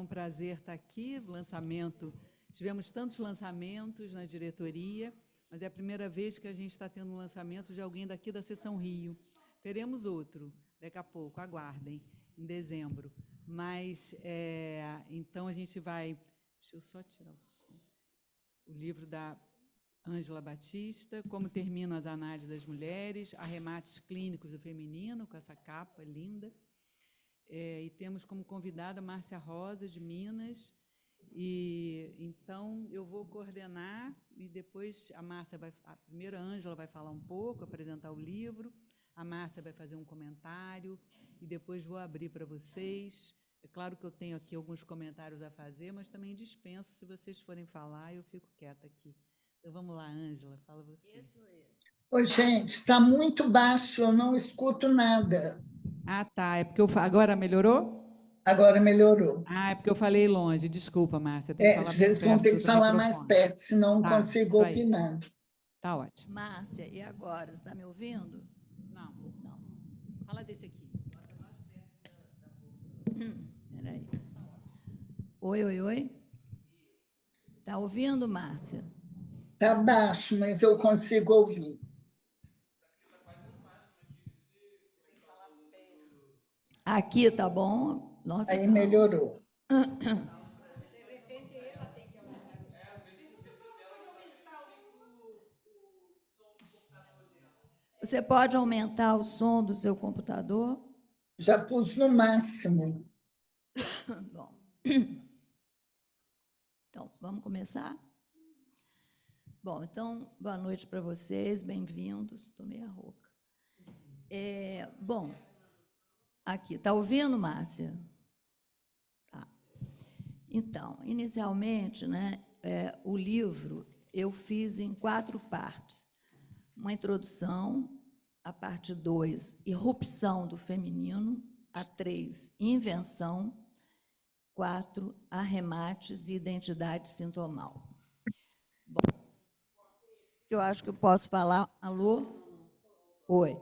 um prazer estar aqui, lançamento. Tivemos tantos lançamentos na diretoria, mas é a primeira vez que a gente está tendo um lançamento de alguém daqui da Seção Rio. Teremos outro, daqui a pouco, aguardem, em dezembro. Mas, então, a gente vai... Deixa eu só tirar o som. O livro da Ângela Batista, Como Terminam as Análises das Mulheres, Arremates Clínicos do Feminino, com essa capa linda. E temos como convidada Márcia Rosa, de Minas. E, então, eu vou coordenar e depois primeiro a Ângela vai falar um pouco, apresentar o livro, a Márcia vai fazer um comentário e depois vou abrir para vocês. É claro que eu tenho aqui alguns comentários a fazer, mas também dispenso, se vocês forem falar, eu fico quieta aqui. Então, vamos lá, Ângela, fala você. Esse ou esse? Oi, gente, está muito baixo, eu não escuto nada. Ah, tá, é porque agora melhorou? Agora melhorou. Ah, é porque eu falei longe, desculpa, Márcia, tem que falar bem Vocês vão ter que perto do falar mais microfone. perto, senão não Tá, consigo isso aí. ouvir nada. Tá ótimo. Márcia, e agora? Você está me ouvindo? Não, Não. fala desse aqui. Peraí. Oi, oi, oi. Está ouvindo, Márcia? Está baixo, mas eu consigo ouvir. Aqui tá bom? Nossa, Aí tá melhorou. Você pode aumentar o som do seu computador? Já pus no máximo. Bom. Então, vamos começar? Bom, então, boa noite para vocês, bem-vindos. Estou meio rouca. Bom, aqui, está ouvindo, Márcia? Tá. Então, inicialmente, né, o livro eu fiz em 4 partes. Uma introdução, a parte 2, irrupção do feminino, a 3, invenção, 4, arremates e identidade sintomal. Bom, eu acho que eu posso falar... Alô? Oi.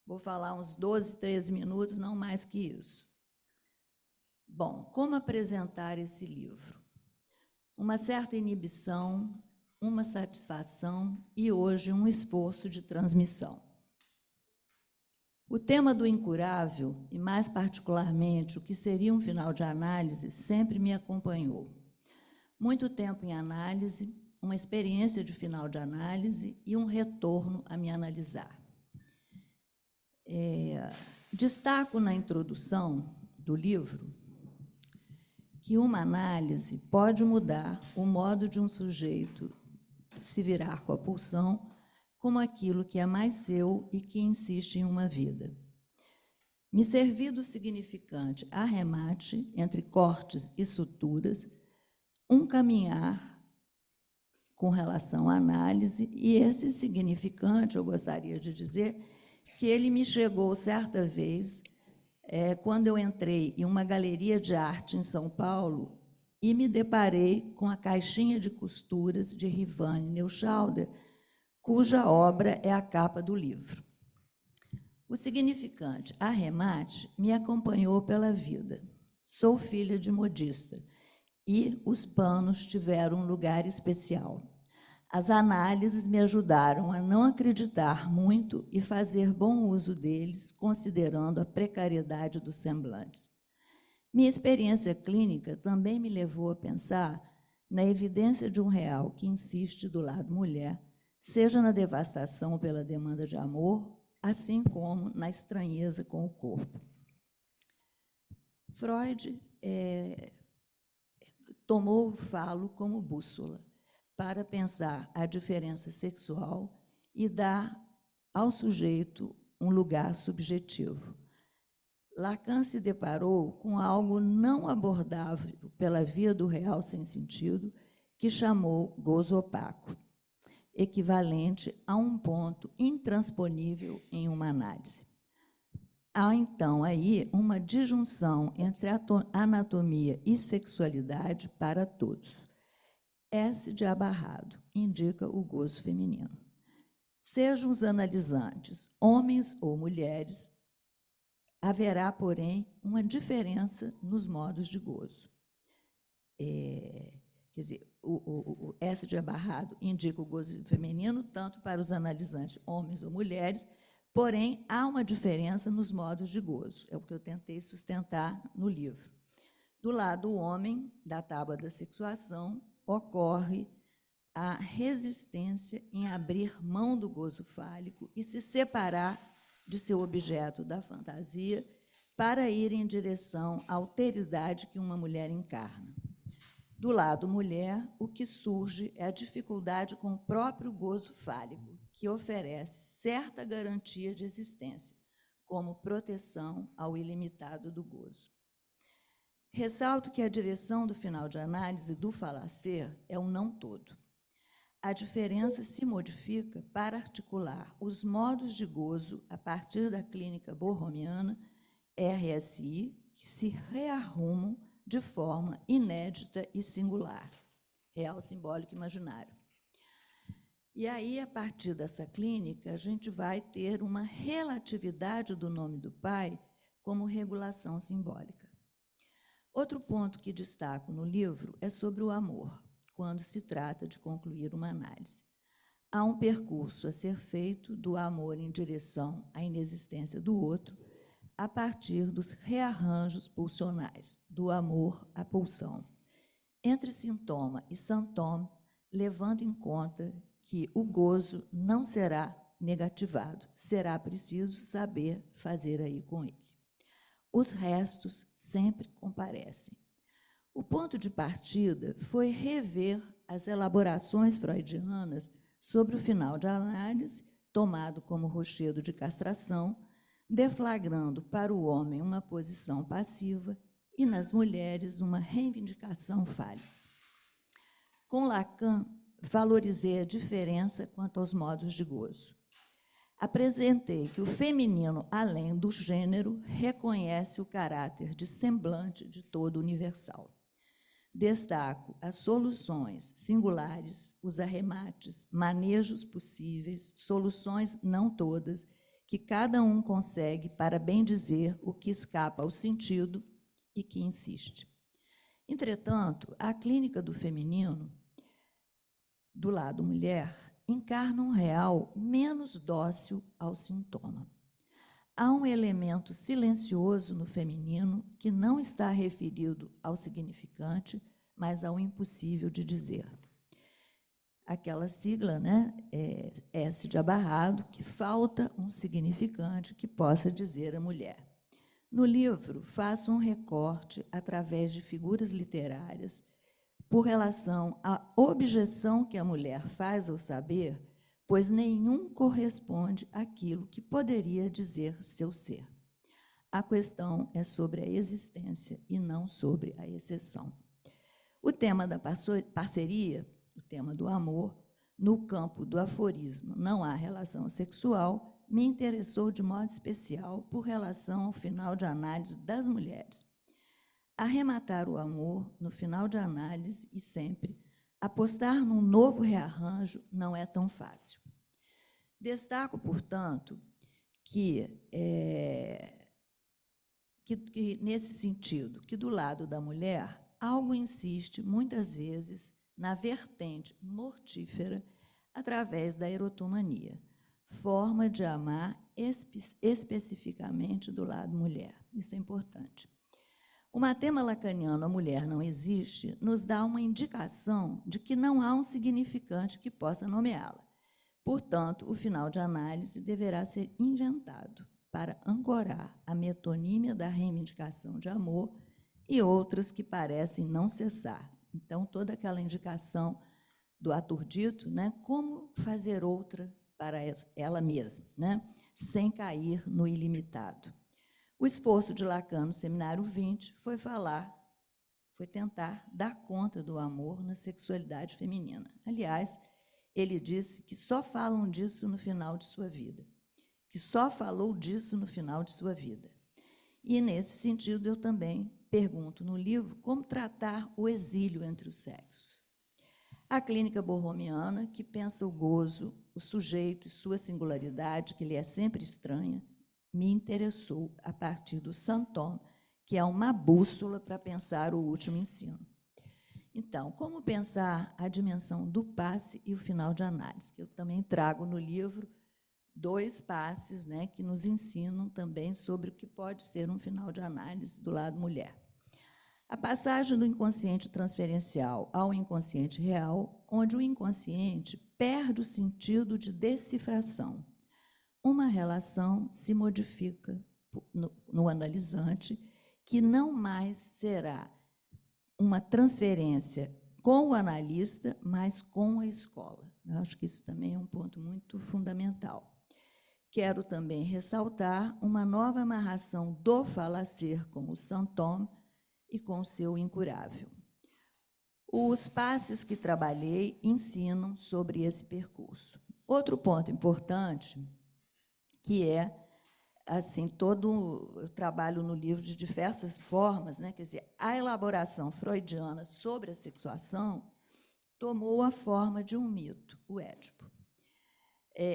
Vou falar uns 12, 13 minutos, não mais que isso. Bom, como apresentar esse livro? Uma certa inibição, uma satisfação e, hoje, um esforço de transmissão. O tema do incurável, e mais particularmente o que seria um final de análise, sempre me acompanhou. Muito tempo em análise, uma experiência de final de análise e um retorno a me analisar. Destaco na introdução do livro que uma análise pode mudar o modo de um sujeito se virar com a pulsão como aquilo que é mais seu e que insiste em uma vida. Me servi do significante arremate entre cortes e suturas, um caminhar com relação à análise, e esse significante, eu gostaria de dizer, que ele me chegou certa vez, quando eu entrei em uma galeria de arte em São Paulo e me deparei com a caixinha de costuras de Rivane Neuschalder, cuja obra é a capa do livro. O significante arremate me acompanhou pela vida. Sou filha de modista e os panos tiveram um lugar especial. As análises me ajudaram a não acreditar muito e fazer bom uso deles, considerando a precariedade dos semblantes. Minha experiência clínica também me levou a pensar na evidência de um real que insiste do lado mulher, seja na devastação pela demanda de amor, assim como na estranheza com o corpo. Freud tomou o falo como bússola para pensar a diferença sexual e dar ao sujeito um lugar subjetivo. Lacan se deparou com algo não abordável pela via do real sem sentido, que chamou gozo opaco, equivalente a um ponto intransponível em uma análise. Há, então, aí uma disjunção entre anatomia e sexualidade para todos. S de abarrado indica o gozo feminino. Sejam os analisantes homens ou mulheres, haverá, porém, uma diferença nos modos de gozo. quer dizer, o S de abarrado indica o gozo feminino, tanto para os analisantes, homens ou mulheres, porém, há uma diferença nos modos de gozo, é o que eu tentei sustentar no livro. Do lado do homem, da tábua da sexuação, ocorre a resistência em abrir mão do gozo fálico e se separar de seu objeto da fantasia para ir em direção à alteridade que uma mulher encarna. Do lado mulher, o que surge é a dificuldade com o próprio gozo fálico, que oferece certa garantia de existência, como proteção ao ilimitado do gozo. Ressalto que a direção do final de análise do falacer é um não todo. A diferença se modifica para articular os modos de gozo a partir da clínica borromiana, RSI, que se rearrumam de forma inédita e singular, real, simbólico e imaginário. E aí, a partir dessa clínica, a gente vai ter uma relatividade do nome do pai como regulação simbólica. Outro ponto que destaco no livro é sobre o amor, quando se trata de concluir uma análise. Há um percurso a ser feito do amor em direção à inexistência do outro, a partir dos rearranjos pulsionais, do amor à pulsão, entre sintoma e sintoma, levando em conta que o gozo não será negativado, será preciso saber fazer aí com ele. Os restos sempre comparecem. O ponto de partida foi rever as elaborações freudianas sobre o final de análise, tomado como rochedo de castração, deflagrando para o homem uma posição passiva e nas mulheres uma reivindicação fálica. Com Lacan, valorizei a diferença quanto aos modos de gozo. Apresentei que o feminino, além do gênero, reconhece o caráter de semblante de todo universal. Destaco as soluções singulares, os arremates, manejos possíveis, soluções não todas, que cada um consegue para bem dizer o que escapa ao sentido e que insiste. Entretanto, a clínica do feminino, do lado mulher, encarna um real menos dócil ao sintoma. Há um elemento silencioso no feminino que não está referido ao significante, mas ao impossível de dizer. Aquela sigla, né, S de abarrado, que falta um significante que possa dizer a mulher. No livro, faço um recorte através de figuras literárias por relação à objeção que a mulher faz ao saber, pois nenhum corresponde àquilo que poderia dizer seu ser. A questão é sobre a existência e não sobre a exceção. O tema da parceria, o tema do amor, no campo do aforismo não há relação sexual, me interessou de modo especial por relação ao final de análise das mulheres. Arrematar o amor no final de análise e sempre apostar num novo rearranjo não é tão fácil. Destaco, portanto, que nesse sentido, que do lado da mulher, algo insiste, muitas vezes, na vertente mortífera através da erotomania, forma de amar especificamente do lado mulher. Isso é importante. O matema lacaniano, a mulher não existe, nos dá uma indicação de que não há um significante que possa nomeá-la. Portanto, o final de análise deverá ser inventado para ancorar a metonímia da reivindicação de amor e outras que parecem não cessar. Então, toda aquela indicação do aturdito, né, como fazer outra para ela mesma, né, sem cair no ilimitado. O esforço de Lacan no Seminário 20 foi tentar dar conta do amor na sexualidade feminina. Aliás, ele disse que só falam disso no final de sua vida, que só falou disso no final de sua vida. E, nesse sentido, eu também pergunto no livro como tratar o exílio entre os sexos. A clínica borromiana, que pensa o gozo, o sujeito e sua singularidade, que lhe é sempre estranha, me interessou a partir do Santon, que é uma bússola para pensar o último ensino. Então, como pensar a dimensão do passe e o final de análise? Que eu também trago no livro 2 passes, né, que nos ensinam também sobre o que pode ser um final de análise do lado mulher. A passagem do inconsciente transferencial ao inconsciente real, onde o inconsciente perde o sentido de decifração. Uma relação se modifica no analisante, que não mais será uma transferência com o analista, mas com a escola. Eu acho que isso também é um ponto muito fundamental. Quero também ressaltar uma nova amarração do falacer com o Saint-Homme e com o seu incurável. Os passes que trabalhei ensinam sobre esse percurso. Outro ponto importante, que é, assim, eu trabalho no livro de diversas formas, né? Quer dizer, a elaboração freudiana sobre a sexuação tomou a forma de um mito, o Édipo.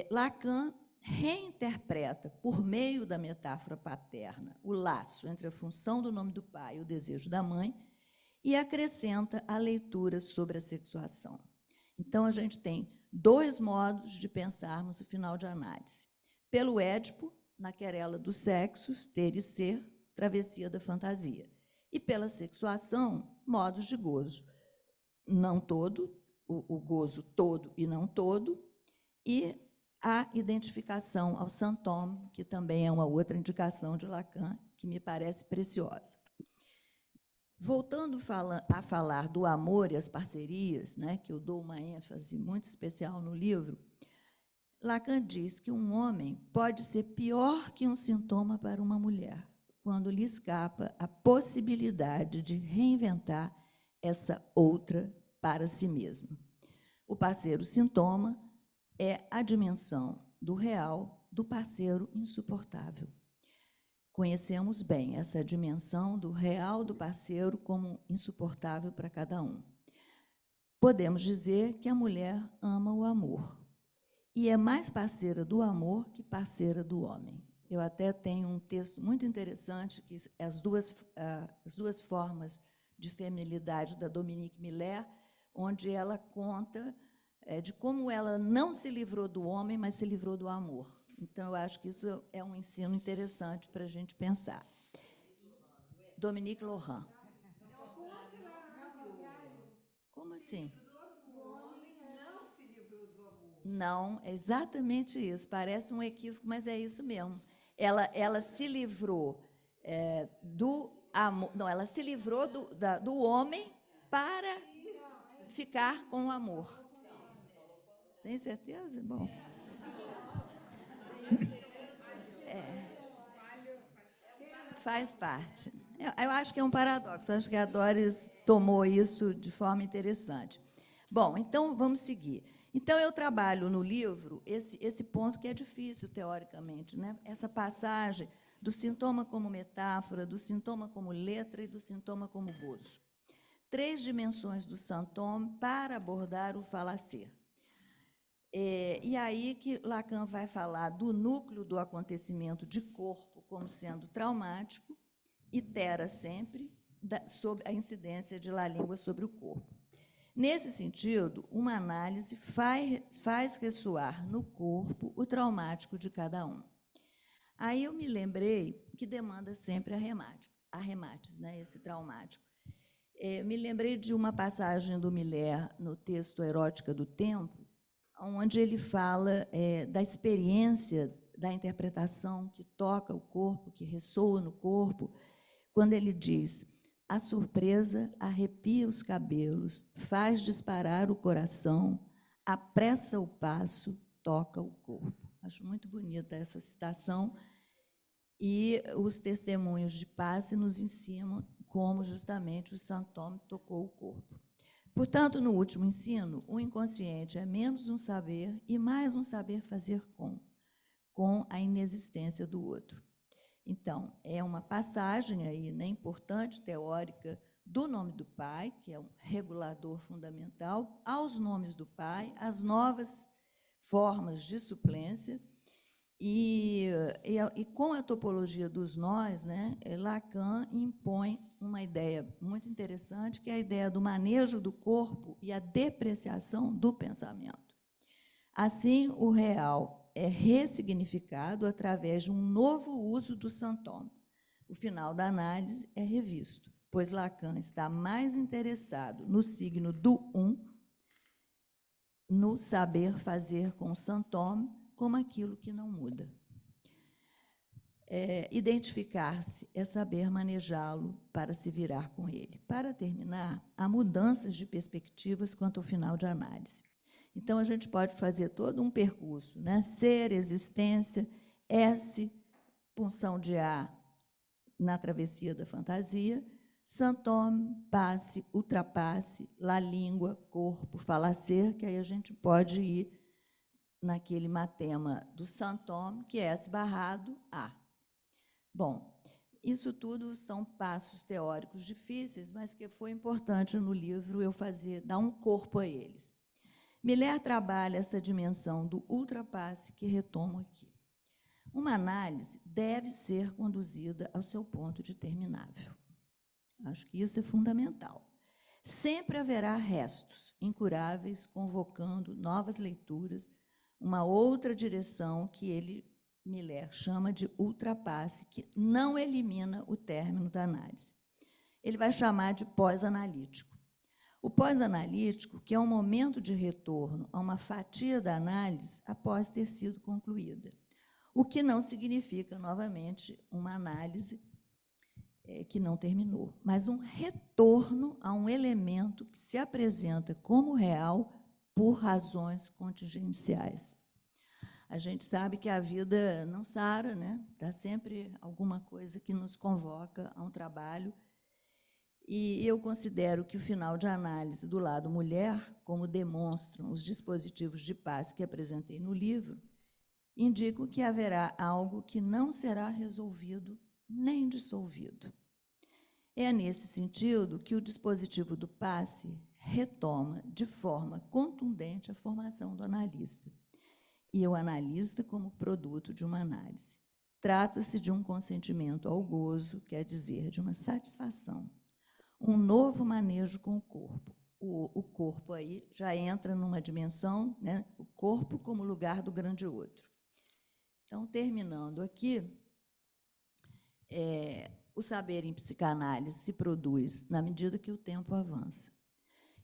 Lacan reinterpreta, por meio da metáfora paterna, o laço entre a função do nome do pai e o desejo da mãe, e acrescenta a leitura sobre a sexuação. Então, a gente tem 2 modos de pensarmos o final de análise. Pelo Édipo, na querela dos sexos, ter e ser, travessia da fantasia. E pela sexuação, modos de gozo. Não todo, o gozo todo e não todo, e a identificação ao Saint-Homme, que também é uma outra indicação de Lacan, que me parece preciosa. Voltando a falar do amor e as parcerias, né, que eu dou uma ênfase muito especial no livro, Lacan diz que um homem pode ser pior que um sintoma para uma mulher, quando lhe escapa a possibilidade de reinventar essa outra para si mesma. O parceiro sintoma é a dimensão do real do parceiro insuportável. Conhecemos bem essa dimensão do real do parceiro como insuportável para cada um. Podemos dizer que a mulher ama o amor e é mais parceira do amor que parceira do homem. Eu até tenho um texto muito interessante, que as duas formas de feminilidade da Dominique Miller, onde ela conta de como ela não se livrou do homem, mas se livrou do amor. Então, eu acho que isso é um ensino interessante para a gente pensar. Dominique Lohan. Como assim? Não, é exatamente isso. Parece um equívoco, mas é isso mesmo. Ela se livrou do amor. Não, ela se livrou do homem para ficar com o amor. Tem certeza? Bom. Faz parte. Eu acho que é um paradoxo. Acho que a Doris tomou isso de forma interessante. Bom, então, vamos seguir. Então, eu trabalho no livro esse ponto que é difícil, teoricamente, né? Essa passagem do sintoma como metáfora, do sintoma como letra e do sintoma como gozo. 3 dimensões do Saint-Homme para abordar o falacer. E aí que Lacan vai falar do núcleo do acontecimento de corpo como sendo traumático, itera sempre sobre a incidência de La Língua sobre o corpo. Nesse sentido, uma análise faz ressoar no corpo o traumático de cada um. Aí eu me lembrei que demanda sempre arremates, né, esse traumático. Me lembrei de uma passagem do Miller no texto Erótica do Tempo, onde ele fala da experiência da interpretação que toca o corpo, que ressoa no corpo, quando ele diz: a surpresa arrepia os cabelos, faz disparar o coração, apressa o passo, toca o corpo. Acho muito bonita essa citação, e os testemunhos de passe nos ensinam como justamente o Saint-Homme tocou o corpo. Portanto, no último ensino, o inconsciente é menos um saber e mais um saber fazer com a inexistência do outro. Então, é uma passagem aí, né, importante, teórica, do nome do pai, que é um regulador fundamental, aos nomes do pai, às novas formas de suplência, E com a topologia dos nós, né, Lacan impõe uma ideia muito interessante, que é a ideia do manejo do corpo e a depreciação do pensamento. Assim, o real é ressignificado através de um novo uso do sintoma. O final da análise é revisto, pois Lacan está mais interessado no signo do no saber fazer com o sintoma, como aquilo que não muda. Identificar-se é saber manejá-lo para se virar com ele. Para terminar, há mudanças de perspectivas quanto ao final de análise. Então, a gente pode fazer todo um percurso, né? Ser, existência, S, punção de A na travessia da fantasia, sintoma, passe, ultrapasse, la língua, corpo, falacer, que aí a gente pode ir naquele matema do sintoma, que é S barrado A. Bom, isso tudo são passos teóricos difíceis, mas que foi importante no livro eu dar um corpo a eles. Miller trabalha essa dimensão do ultrapasse que retomo aqui. Uma análise deve ser conduzida ao seu ponto de terminável. Acho que isso é fundamental. Sempre haverá restos incuráveis, convocando novas leituras, uma outra direção que Miller chama de ultrapasse, que não elimina o término da análise. Ele vai chamar de pós-analítico. O pós-analítico, que é um momento de retorno a uma fatia da análise após ter sido concluída, o que não significa, novamente, uma análise que não terminou, mas um retorno a um elemento que se apresenta como real por razões contingenciais. A gente sabe que a vida não sara, né? Dá sempre alguma coisa que nos convoca a um trabalho. E eu considero que o final de análise do lado mulher, como demonstram os dispositivos de paz que apresentei no livro, indicam que haverá algo que não será resolvido nem dissolvido. É nesse sentido que o dispositivo do passe retoma de forma contundente a formação do analista, e o analista como produto de uma análise. Trata-se de um consentimento ao gozo, quer dizer, de uma satisfação, um novo manejo com o corpo. O corpo aí já entra numa dimensão, né, o corpo como lugar do grande outro. Então, terminando aqui, o saber em psicanálise se produz na medida que o tempo avança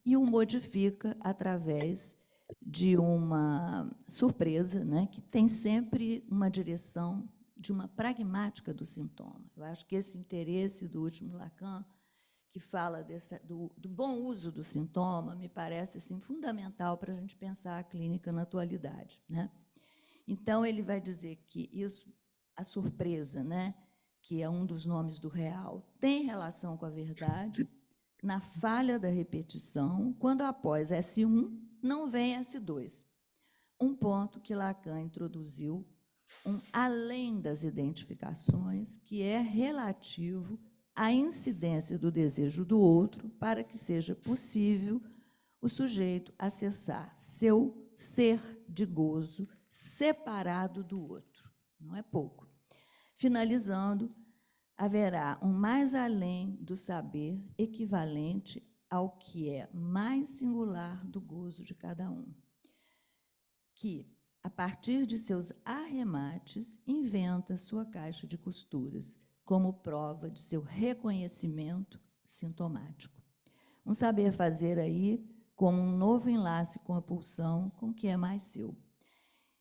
e o modifica através de uma surpresa, né, que tem sempre uma direção de uma pragmática do sintoma. Eu acho que esse interesse do último Lacan, que fala do bom uso do sintoma, me parece assim, fundamental para a gente pensar a clínica na atualidade, né? Então, ele vai dizer que isso, a surpresa, né, que é um dos nomes do real, tem relação com a verdade na falha da repetição, quando após S1 não vem S2. Um ponto que Lacan introduziu, além das identificações, que é relativo à incidência do desejo do outro para que seja possível o sujeito acessar seu ser de gozo separado do outro. Não é pouco. Finalizando, haverá um mais além do saber equivalente ao que é mais singular do gozo de cada um, que, a partir de seus arremates, inventa sua caixa de costuras, como prova de seu reconhecimento sintomático. Um saber fazer aí como um novo enlace com a pulsão com o que é mais seu.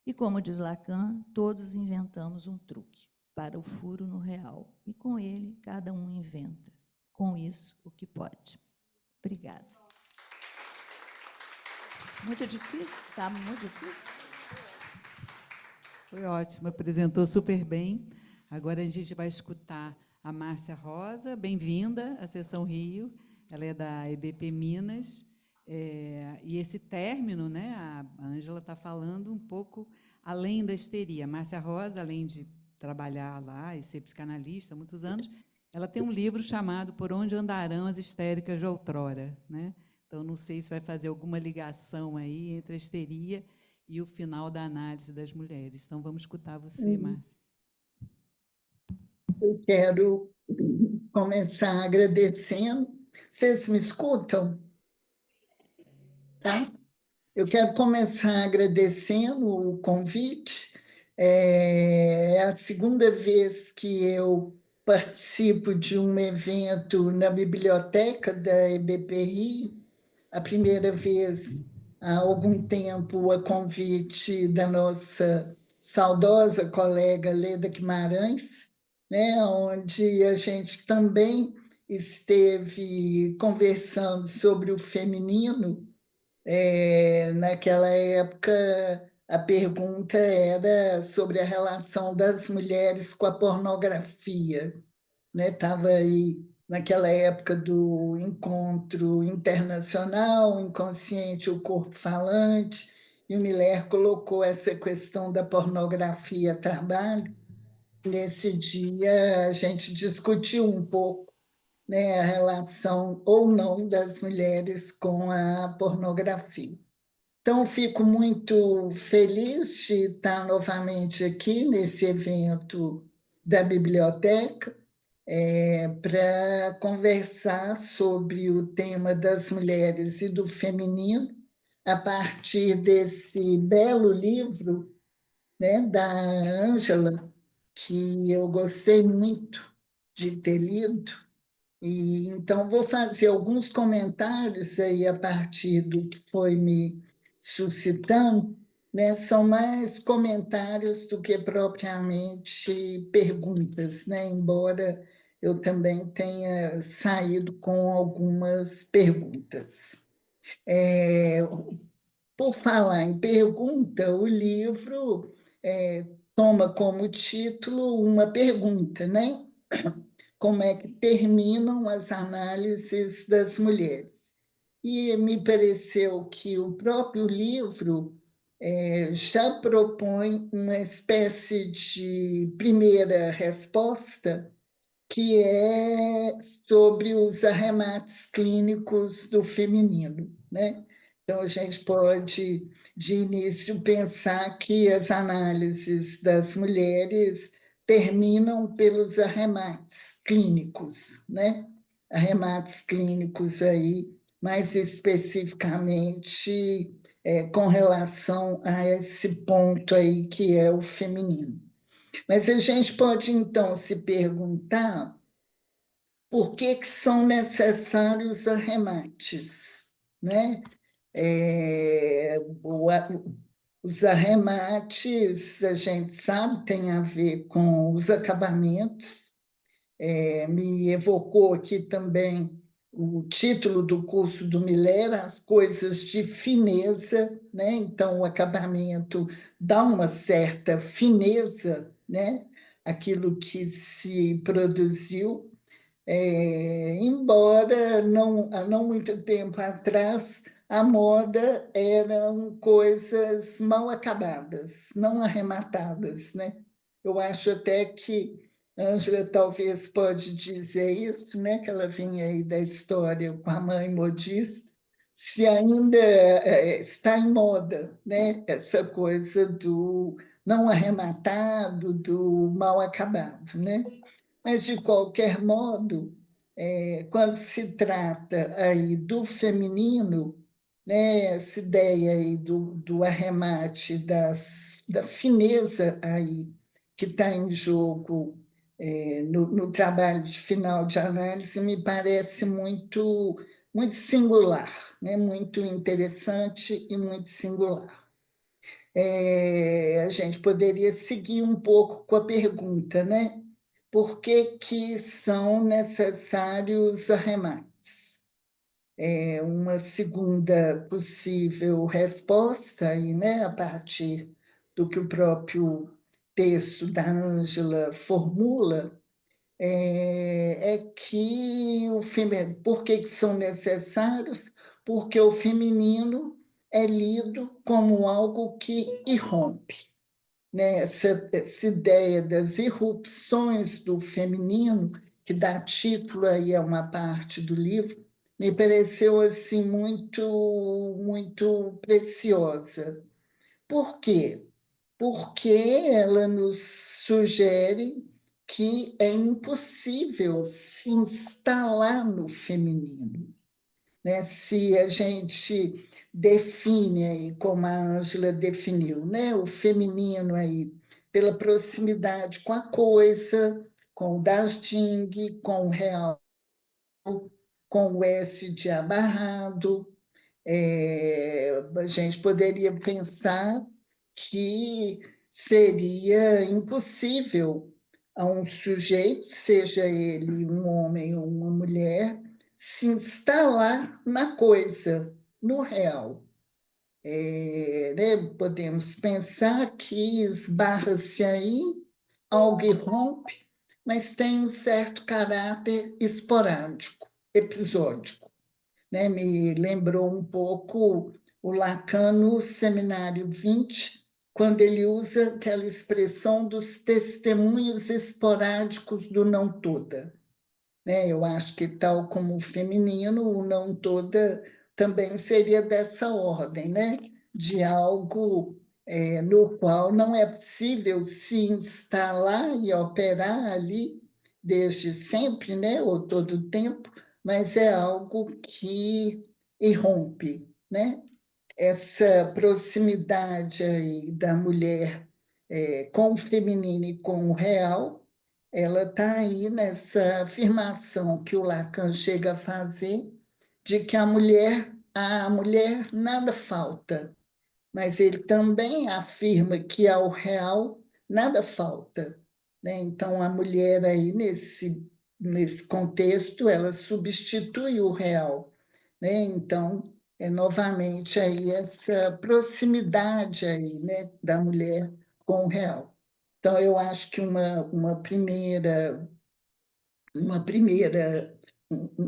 E, como diz Lacan, todos inventamos um truque para o furo no real, e com ele cada um inventa, com isso, o que pode. Obrigada. Muito difícil? Está muito difícil? Foi ótimo, apresentou super bem. Agora a gente vai escutar a Márcia Rosa, bem-vinda à Seção Rio, ela é da EBP Minas, e esse término, né, a Ângela está falando um pouco além da histeria. A Márcia Rosa, além de trabalhar lá e ser psicanalista há muitos anos, ela tem um livro chamado Por Onde Andarão as Histéricas de Outrora, né? Então, não sei se vai fazer alguma ligação aí entre a histeria e o final da análise das mulheres. Então, vamos escutar você, Márcia. Eu quero começar agradecendo. Vocês me escutam? Tá? Eu quero começar agradecendo o convite. É a segunda vez que eu participo de um evento na biblioteca da EBPRI. A primeira vez, há algum tempo, a convite da nossa saudosa colega Leda Guimarães, né, onde a gente também esteve conversando sobre o feminino. Naquela época, a pergunta era sobre a relação das mulheres com a pornografia, né? Estava aí naquela época do encontro internacional, inconsciente, o corpo falante, e o Miller colocou essa questão da pornografia trabalho. Nesse dia, a gente discutiu um pouco, né, a relação ou não das mulheres com a pornografia. Então, fico muito feliz de estar novamente aqui nesse evento da biblioteca, para conversar sobre o tema das mulheres e do feminino, a partir desse belo livro, né, da Ângela, que eu gostei muito de ter lido. E, então, vou fazer alguns comentários aí a partir do que foi me suscitando, né? São mais comentários do que propriamente perguntas, né? Embora eu também tenha saído com algumas perguntas. Por falar em pergunta, o livro toma como título uma pergunta, né? Como é que terminam as análises das mulheres. E me pareceu que o próprio livro já propõe uma espécie de primeira resposta, que é sobre os arremates clínicos do feminino, né? Então, a gente pode, de início, pensar que as análises das mulheres terminam pelos arremates clínicos, né? Arremates clínicos aí, mais especificamente, com relação a esse ponto aí que é o feminino. Mas a gente pode, então, se perguntar por que são necessários arremates, né? Os arremates, a gente sabe, tem a ver com os acabamentos. Me evocou aqui também o título do curso do Miller, As Coisas de Fineza, né? Então, o acabamento dá uma certa fineza, né? Aquilo que se produziu. Embora há não muito tempo atrás, a moda eram coisas mal acabadas, não arrematadas, né? Eu acho até que Ângela talvez pode dizer isso, né? Que ela vinha aí da história com a mãe modista, se ainda está em moda, né? Essa coisa do não arrematado, do mal acabado, né? Mas, de qualquer modo, quando se trata aí do feminino, né, essa ideia aí do arremate, da fineza aí que está em jogo no trabalho de final de análise, me parece muito, muito singular, né, muito interessante e muito singular. A gente poderia seguir um pouco com a pergunta, né? Por que são necessários arremates? Uma segunda possível resposta, aí, né, a partir do que o próprio texto da Ângela formula, que por que são necessários? Porque o feminino é lido como algo que irrompe, né? Essa ideia das irrupções do feminino, que dá título aí a uma parte do livro, me pareceu assim muito, muito preciosa, Por quê? Porque ela nos sugere que é impossível se instalar no feminino, né? Se a gente define aí, como a Ângela definiu, né, o feminino aí, pela proximidade com a coisa, com o das Ding, com o real, com o S de abarrado, a gente poderia pensar que seria impossível a um sujeito, seja ele um homem ou uma mulher, se instalar na coisa, no real. Né? Podemos pensar que esbarra-se aí, algo irrompe, mas tem um certo caráter esporádico, episódico, né? Me lembrou um pouco o Lacan no Seminário 20, quando ele usa aquela expressão dos testemunhos esporádicos do não toda, né? Eu acho que, tal como o feminino, o não toda também seria dessa ordem, né? De algo no qual não é possível se instalar e operar ali desde sempre, né? Ou todo o tempo, mas é algo que irrompe, né? Essa proximidade aí da mulher com o feminino e com o real, ela está aí nessa afirmação que o Lacan chega a fazer de que a mulher nada falta, mas ele também afirma que ao real nada falta, né? Então, a mulher aí, nesse contexto, ela substitui o real, né? Então, é novamente aí essa proximidade aí, né, da mulher com o real. Então, eu acho que um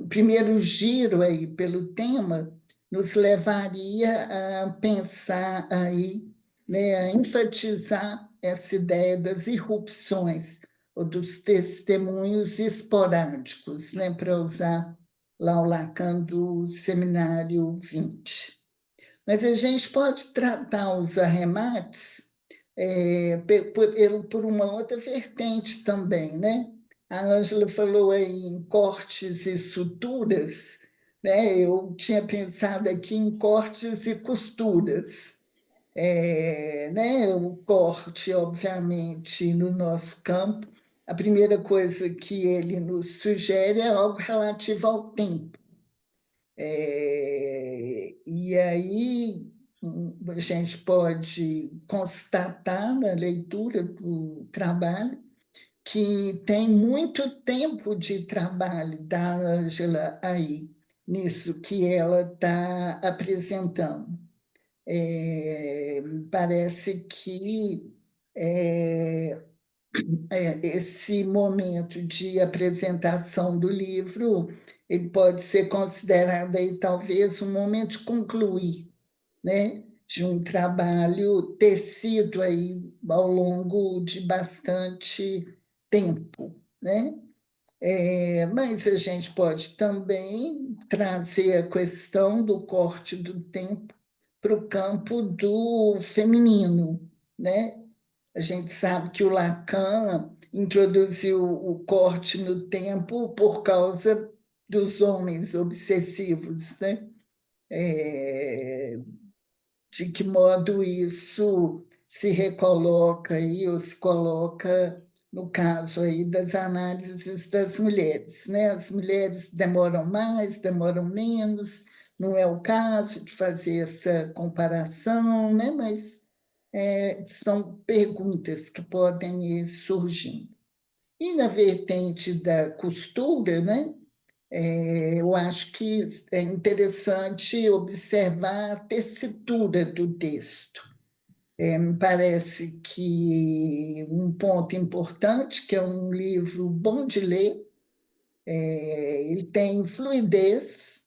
primeiro giro aí pelo tema nos levaria a pensar aí, né, a enfatizar essa ideia das irrupções ou dos testemunhos esporádicos, né, para usar lá o Lacan do Seminário 20. Mas a gente pode tratar os arremates por uma outra vertente também, né? A Ângela falou aí em cortes e suturas, né? Eu tinha pensado aqui em cortes e costuras. Né? O corte, obviamente, no nosso campo, a primeira coisa que ele nos sugere é algo relativo ao tempo. E aí a gente pode constatar na leitura do trabalho que tem muito tempo de trabalho da Ângela aí, nisso que ela está apresentando. Parece que esse momento de apresentação do livro ele pode ser considerado aí talvez um momento de concluir, né, de um trabalho tecido aí ao longo de bastante tempo, né? Mas a gente pode também trazer a questão do corte do tempo para o campo do feminino, né? A gente sabe que o Lacan introduziu o corte no tempo por causa dos homens obsessivos, né? De que modo isso se recoloca aí, ou se coloca no caso aí das análises das mulheres, né? As mulheres demoram mais, demoram menos, não é o caso de fazer essa comparação, né? Mas são perguntas que podem ir surgindo. E na vertente da costura, né? Eu acho que é interessante observar a tessitura do texto. Me parece que um ponto importante, que é um livro bom de ler, ele tem fluidez,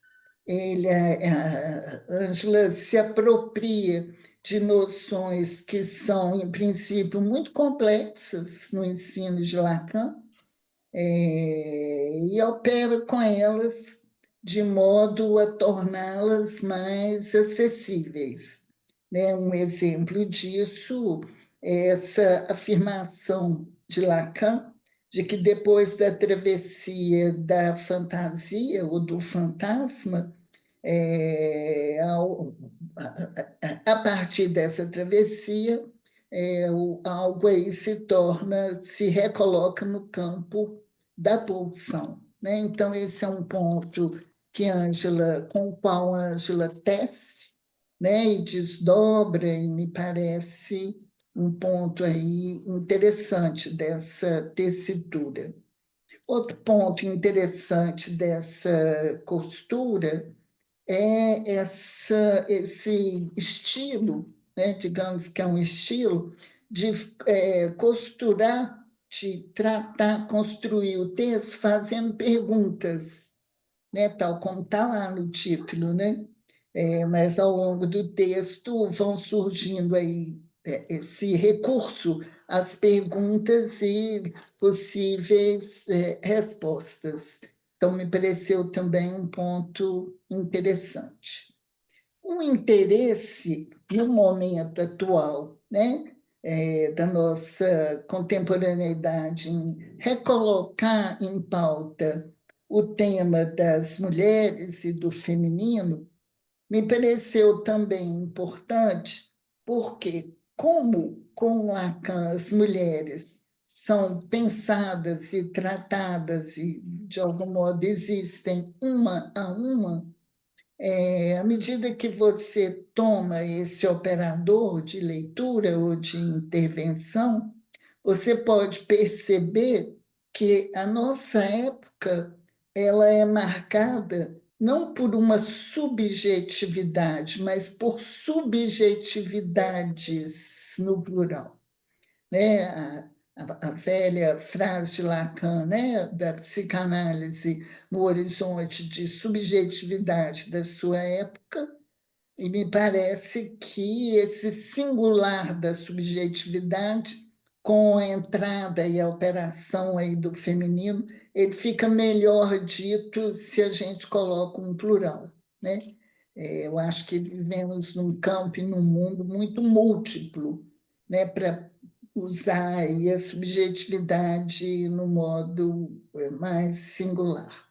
a Ângela se apropria de noções que são, em princípio, muito complexas no ensino de Lacan, e opera com elas de modo a torná-las mais acessíveis, né? Um exemplo disso é essa afirmação de Lacan, de que depois da travessia da fantasia ou do fantasma, a partir dessa travessia, algo aí se recoloca no campo da pulsão, né? Então, esse é um ponto com o qual a Ângela tece, né? E desdobra, e me parece um ponto aí interessante dessa tessitura. Outro ponto interessante dessa costura é esse estilo, né, digamos que é um estilo de costurar, de tratar, construir o texto fazendo perguntas, né, tal como está lá no título, né? Mas ao longo do texto vão surgindo aí esse recurso às perguntas e possíveis respostas. Então, me pareceu também um ponto interessante. O interesse no momento atual, né, da nossa contemporaneidade em recolocar em pauta o tema das mulheres e do feminino, me pareceu também importante, porque, como com Lacan as mulheres são pensadas e tratadas e, de algum modo, existem uma a uma, à medida que você toma esse operador de leitura ou de intervenção, você pode perceber que a nossa época ela é marcada não por uma subjetividade, mas por subjetividades no plural, né? A velha frase de Lacan, né, da psicanálise no horizonte de subjetividade da sua época, e me parece que esse singular da subjetividade, com a entrada e a operação aí do feminino, ele fica melhor dito se a gente coloca um plural, né? Eu acho que vivemos num campo e num mundo muito múltiplo, né, para usar aí a subjetividade no modo mais singular.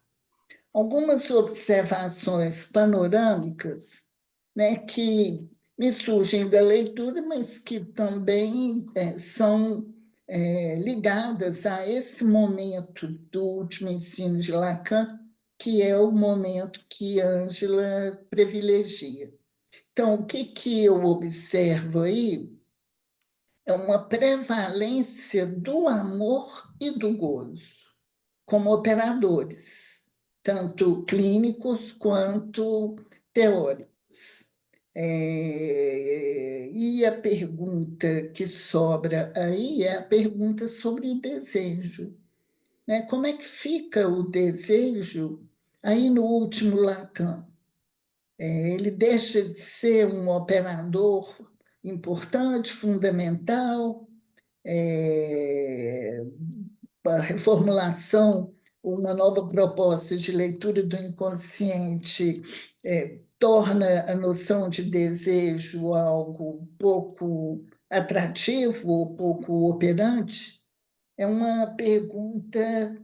Algumas observações panorâmicas, né, que me surgem da leitura, mas que também são ligadas a esse momento do último ensino de Lacan, que é o momento que Ângela privilegia. Então, o que eu observo aí é uma prevalência do amor e do gozo como operadores, tanto clínicos quanto teóricos. E a pergunta que sobra aí é a pergunta sobre o desejo, né? Como é que fica o desejo aí no último Lacan? Ele deixa de ser um operador importante, fundamental, a reformulação, uma nova proposta de leitura do inconsciente torna a noção de desejo algo pouco atrativo, pouco operante? É uma pergunta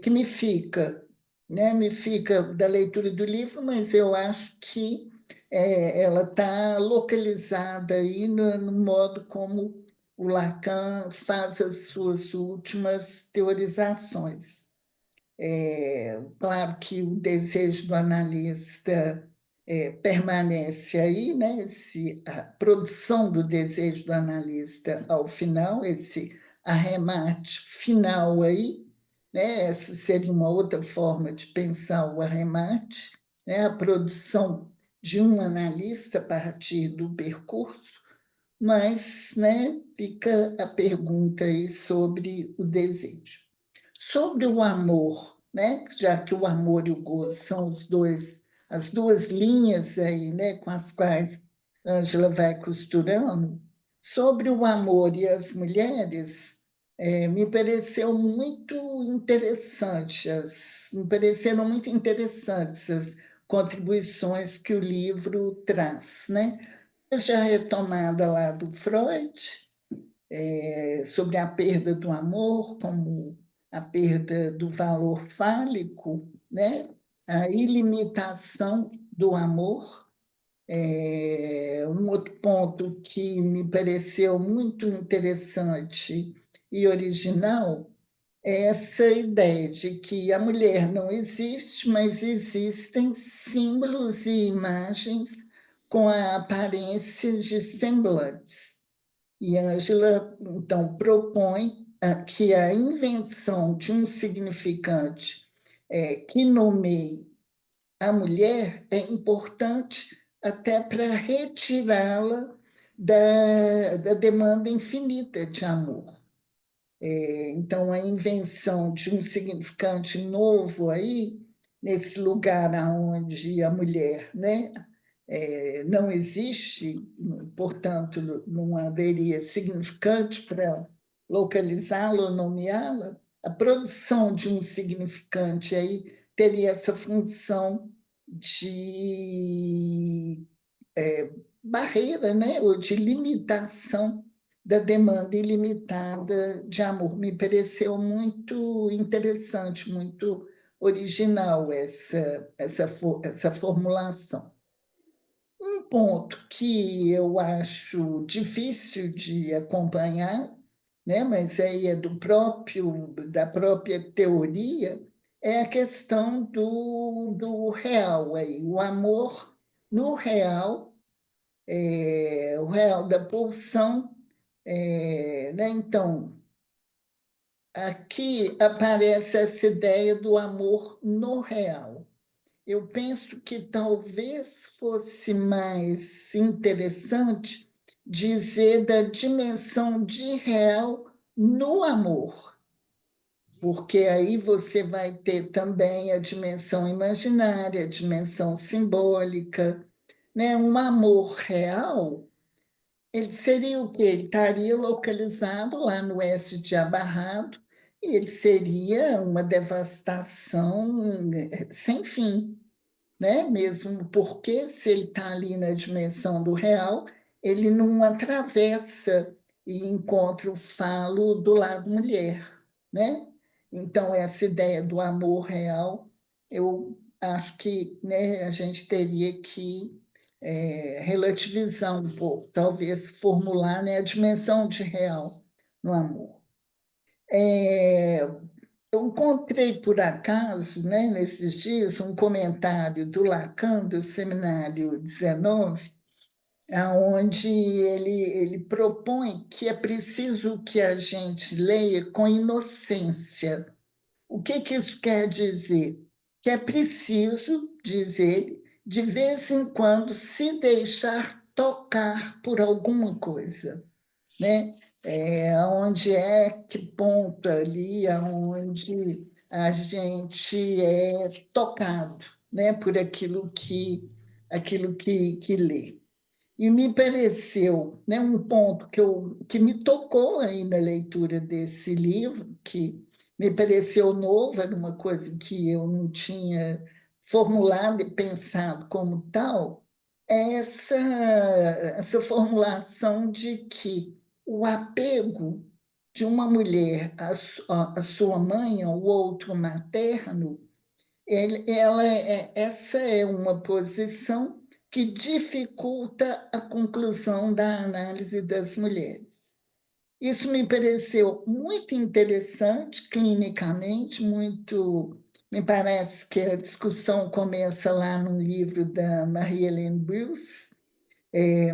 que me fica, né? Me fica da leitura do livro, mas eu acho que ela está localizada aí no modo como o Lacan faz as suas últimas teorizações. Claro que o desejo do analista permanece aí, né? A produção do desejo do analista ao final, esse arremate final aí, né? Essa seria uma outra forma de pensar o arremate, né? A produção de um analista a partir do percurso, mas, né, fica a pergunta aí sobre o desejo. Sobre o amor, né, já que o amor e o gozo são as duas linhas aí, né, com as quais Ângela vai costurando, sobre o amor e as mulheres, me pareceram muito interessantes as contribuições que o livro traz, né? Desde a retomada lá do Freud, sobre a perda do amor, como a perda do valor fálico, né? A ilimitação do amor. Um outro ponto que me pareceu muito interessante e original é essa ideia de que a mulher não existe, mas existem símbolos e imagens com a aparência de semblantes. E Ângela, então, propõe que a invenção de um significante que nomeie a mulher é importante até para retirá-la da demanda infinita de amor. Então, a invenção de um significante novo aí, nesse lugar onde a mulher, né, não existe, portanto, não haveria significante para localizá-la ou nomeá-la, a produção de um significante aí teria essa função de barreira, né, ou de limitação da demanda ilimitada de amor. Me pareceu muito interessante, muito original essa formulação. Um ponto que eu acho difícil de acompanhar, né, mas aí é da própria teoria, é a questão do real, aí, o amor no real, o real da pulsão, né? Então, aqui aparece essa ideia do amor no real. Eu penso que talvez fosse mais interessante dizer da dimensão de real no amor, porque aí você vai ter também a dimensão imaginária, a dimensão simbólica, né? Um amor real, ele seria o quê? Ele estaria localizado lá no oeste de Abarrado, e ele seria uma devastação sem fim, né? Mesmo porque, se ele está ali na dimensão do real, ele não atravessa e encontra o falo do lado mulher, né? Então, essa ideia do amor real, eu acho que, né, a gente teria que relativizar um pouco, talvez formular, né, a dimensão de real no amor. Eu encontrei, por acaso, né, nesses dias, um comentário do Lacan, do Seminário 19, onde ele propõe que é preciso que a gente leia com inocência. O que isso quer dizer? Que é preciso, diz ele, de vez em quando se deixar tocar por alguma coisa, né? Onde é que ponto ali, aonde a gente é tocado, né? Por aquilo que lê. E me pareceu, né, um ponto que me tocou aí na leitura desse livro, que me pareceu novo, era uma coisa que eu não tinha formulado e pensado como tal, é essa formulação de que o apego de uma mulher à sua mãe, ao outro materno, essa é uma posição que dificulta a conclusão da análise das mulheres. Isso me pareceu muito interessante clinicamente, me parece que a discussão começa lá no livro da Marie-Hélène Bruce,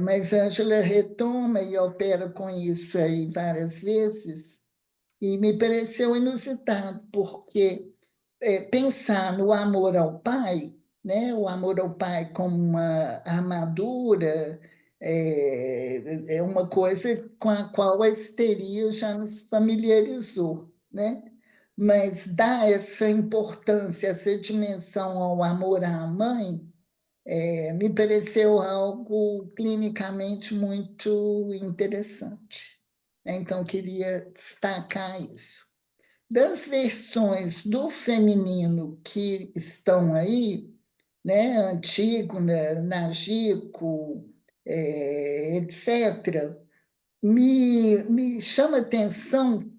mas Ângela retoma e opera com isso aí várias vezes, e me pareceu inusitado, porque pensar no amor ao pai, né? O amor ao pai como uma armadura, é uma coisa com a qual a histeria já nos familiarizou, né? Mas dar essa importância, essa dimensão ao amor à mãe, me pareceu algo clinicamente muito interessante. Então, queria destacar isso. Das versões do feminino que estão aí, né, Antígona, Nagico, etc., me chama atenção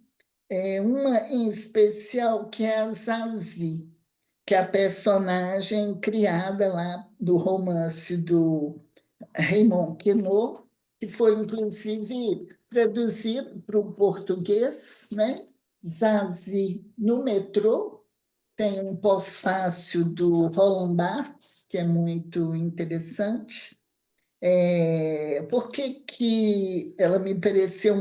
uma em especial, que é a Zazie, que é a personagem criada lá do romance do Raymond Queneau, que foi, inclusive, traduzido para o português, né? Zazie no metrô. Tem um pós-fácil do Roland Barthes, que é muito interessante. Por que ela me pareceu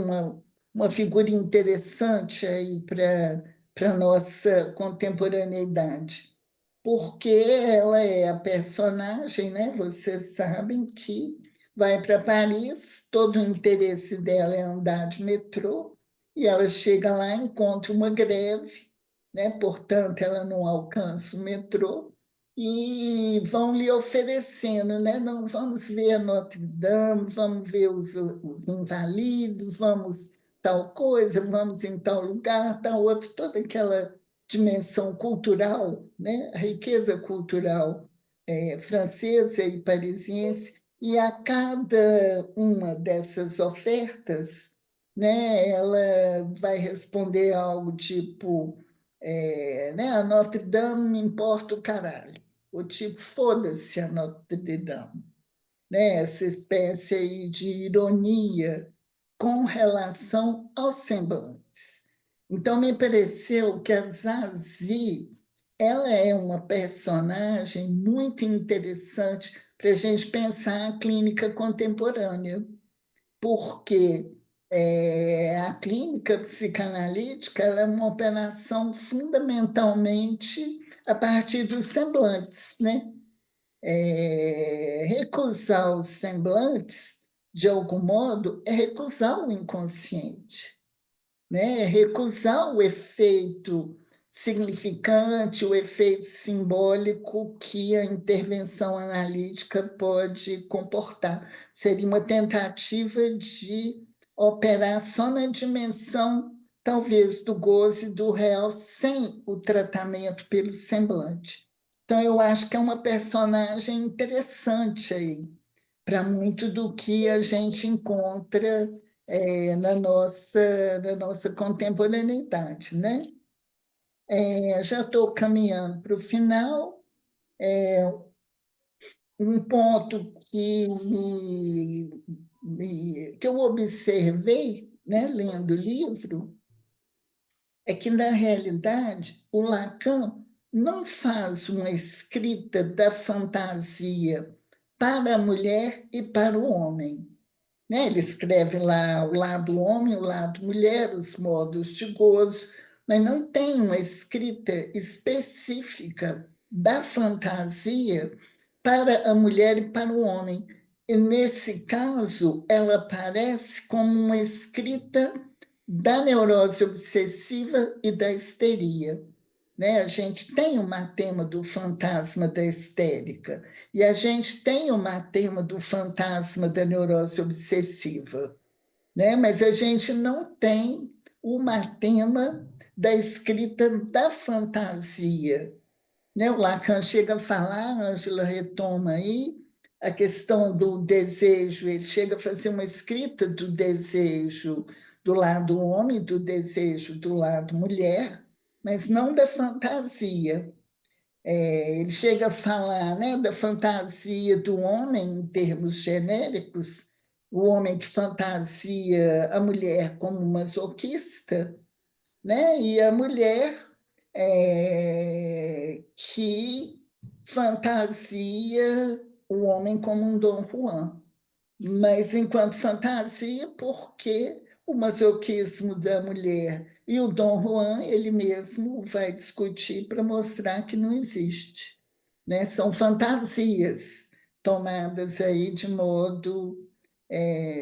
uma figura interessante aí para a nossa contemporaneidade? Porque ela é a personagem, né? Vocês sabem que vai para Paris, todo o interesse dela é andar de metrô, e ela chega lá, encontra uma greve, né? Portanto, ela não alcança o metrô, e vão lhe oferecendo, né? Não, vamos ver Notre Dame, vamos ver os Invalidos, vamos tal coisa, vamos em tal lugar, tal outro, toda aquela dimensão cultural, né? A riqueza cultural francesa e parisiense, e a cada uma dessas ofertas, né, ela vai responder algo tipo, né, a Notre Dame me importa o caralho, o tipo, foda-se a Notre Dame, né, essa espécie aí de ironia com relação aos semblantes. Então, me pareceu que a Zazie, ela é uma personagem muito interessante para a gente pensar a clínica contemporânea, porque a clínica psicanalítica ela é uma operação fundamentalmente a partir dos semblantes, né? Recusar os semblantes, de algum modo, é recusar o inconsciente, né? É recusar o efeito significante, o efeito simbólico que a intervenção analítica pode comportar. Seria uma tentativa de operar só na dimensão, talvez, do gozo e do real, sem o tratamento pelo semblante. Então, eu acho que é uma personagem interessante aí, para muito do que a gente encontra na nossa contemporaneidade, né? Já estou caminhando para o final. Um ponto que eu observei, né, lendo o livro, é que, na realidade, o Lacan não faz uma escrita da fantasia para a mulher e para o homem, né? Ele escreve lá o lado homem, o lado mulher, os modos de gozo, mas não tem uma escrita específica da fantasia para a mulher e para o homem. E, nesse caso, ela aparece como uma escrita da neurose obsessiva e da histeria, né? A gente tem o matema do fantasma da histérica e a gente tem o matema do fantasma da neurose obsessiva, né? Mas a gente não tem o matema da escrita da fantasia, né? O Lacan chega a falar, a Ângela retoma aí, a questão do desejo, ele chega a fazer uma escrita do desejo do lado homem, do desejo do lado mulher, mas não da fantasia. Ele chega a falar, né, da fantasia do homem em termos genéricos, o homem que fantasia a mulher como masoquista, né, e a mulher que fantasia o homem como um Dom Juan. Mas enquanto fantasia, porque o masoquismo da mulher e o Dom Juan, ele mesmo vai discutir para mostrar que não existe, né? São fantasias tomadas aí de modo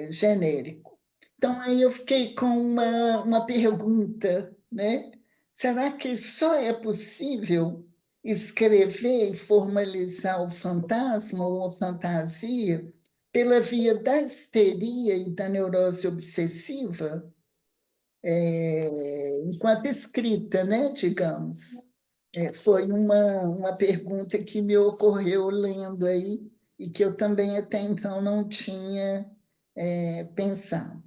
genérico. Então, aí eu fiquei com uma pergunta, né? Será que só é possível escrever e formalizar o fantasma ou a fantasia pela via da histeria e da neurose obsessiva, enquanto escrita, né, digamos? Foi uma pergunta que me ocorreu lendo aí e que eu também até então não tinha pensado.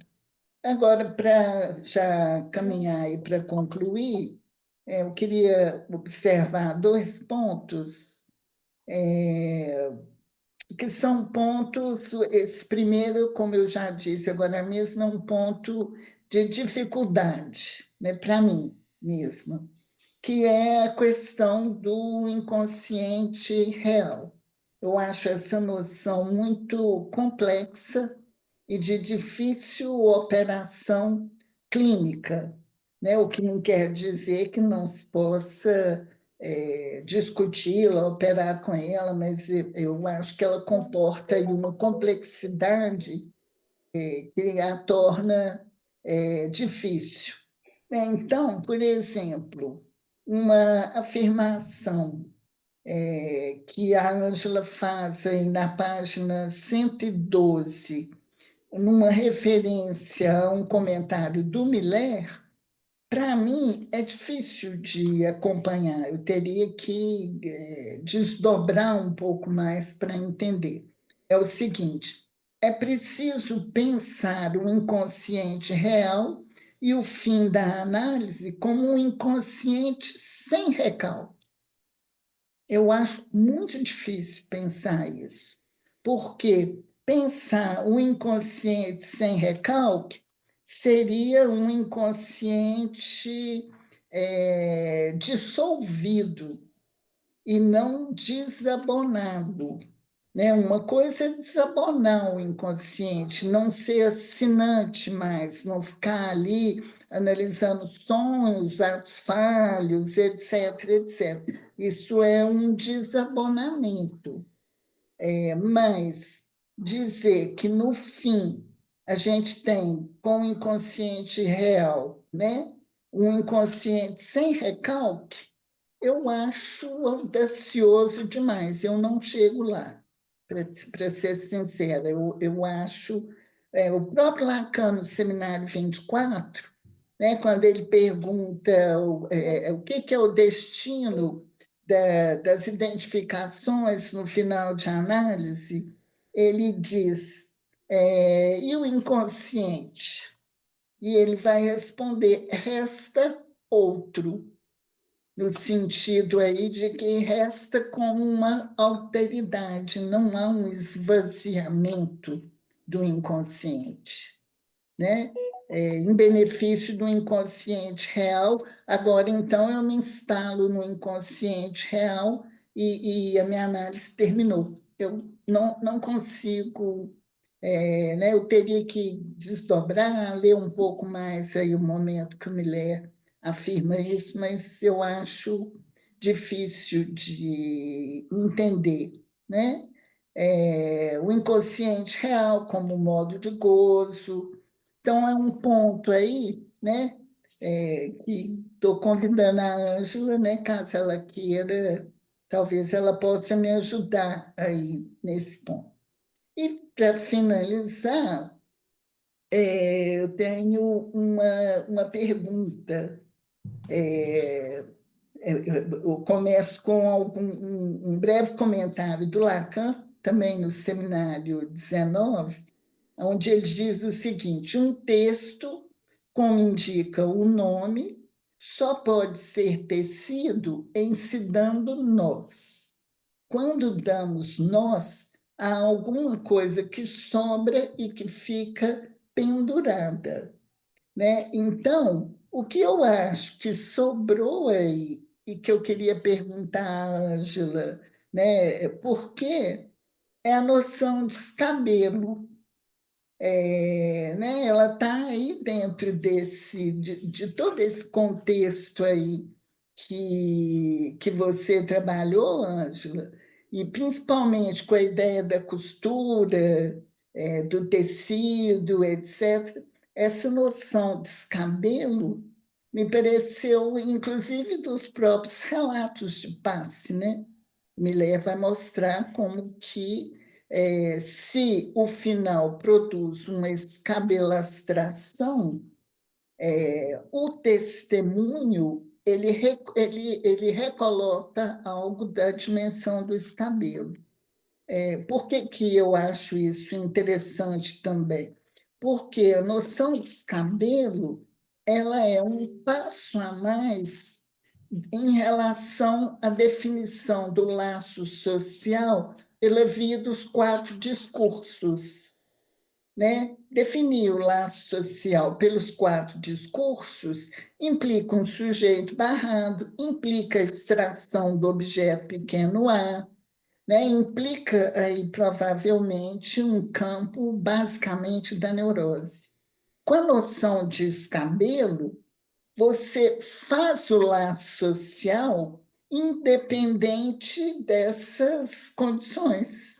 Agora, para já caminhar e para concluir, eu queria observar 2 pontos, que são pontos. Esse primeiro, como eu já disse agora mesmo, é um ponto de dificuldade, né, para mim mesma, que é a questão do inconsciente real. Eu acho essa noção muito complexa e de difícil operação clínica, né? O que não quer dizer que não se possa discuti-la, operar com ela, mas eu acho que ela comporta aí uma complexidade que a torna difícil. Então, por exemplo, uma afirmação que a Ângela faz aí na página 112, numa referência a um comentário do Miller, para mim é difícil de acompanhar. Eu teria que desdobrar um pouco mais para entender. É o seguinte: é preciso pensar o inconsciente real e o fim da análise como um inconsciente sem recalque. Eu acho muito difícil pensar isso, porque pensar o inconsciente sem recalque seria um inconsciente dissolvido e não desabonado, né? Uma coisa é desabonar o inconsciente, não ser assinante mais, não ficar ali analisando sonhos, atos falhos, etc, etc. Isso é um desabonamento. Mas dizer que, no fim, a gente tem, com o inconsciente real, né, um inconsciente sem recalque, eu acho audacioso demais. Eu não chego lá, para ser sincera. Eu acho. O próprio Lacan, no Seminário 24, né, quando ele pergunta o que é o destino das identificações no final de análise, ele diz: e o inconsciente? E ele vai responder: resta outro, no sentido aí de que resta com uma alteridade, não há um esvaziamento do inconsciente, né? Em benefício do inconsciente real. Agora, então, eu me instalo no inconsciente real e a minha análise terminou. Eu não consigo, né? Eu teria que desdobrar, ler um pouco mais aí o momento que o Miller afirma isso, mas eu acho difícil de entender, né? O inconsciente real como modo de gozo. Então, é um ponto aí, né, que estou convidando a Ângela, né, caso ela queira, talvez ela possa me ajudar aí nesse ponto. E, para finalizar, eu tenho uma pergunta. Eu começo com um breve comentário do Lacan, também no Seminário 19, onde ele diz o seguinte: um texto, como indica o nome, só pode ser tecido em se dando nós. Quando damos nós, há alguma coisa que sobra e que fica pendurada, né? Então, o que eu acho que sobrou aí e que eu queria perguntar à Ângela, né, por quê? É a noção de escabelo. Né? Ela está aí dentro de todo esse contexto aí que você trabalhou, Ângela, e principalmente com a ideia da costura, do tecido, etc. Essa noção de escabelo me pareceu, inclusive, dos próprios relatos de passe, né? Me leva a mostrar como que, se o final produz uma escabelastração, o testemunho ele recoloca algo da dimensão do escabelo. Por que que eu acho isso interessante também? Porque a noção de descabelo, ela é um passo a mais em relação à definição do laço social pela via dos 4 discursos, né? Definir o laço social pelos 4 discursos implica um sujeito barrado, implica a extração do objeto pequeno a, né? Implica aí provavelmente um campo basicamente da neurose. Com a noção de escabelo, você faz o laço social independente dessas condições,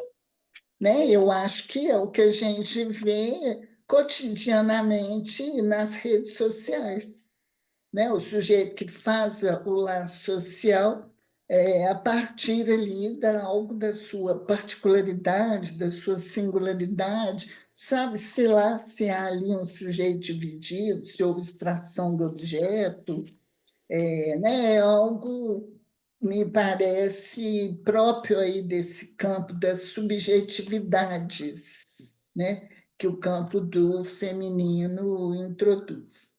né? Eu acho que é o que a gente vê cotidianamente nas redes sociais, né? O sujeito que faz o laço social a partir ali de algo da sua particularidade, da sua singularidade, sabe-se lá se há ali um sujeito dividido, se houve extração do objeto, né? É algo, me parece, próprio aí desse campo das subjetividades, né? Que o campo do feminino introduz.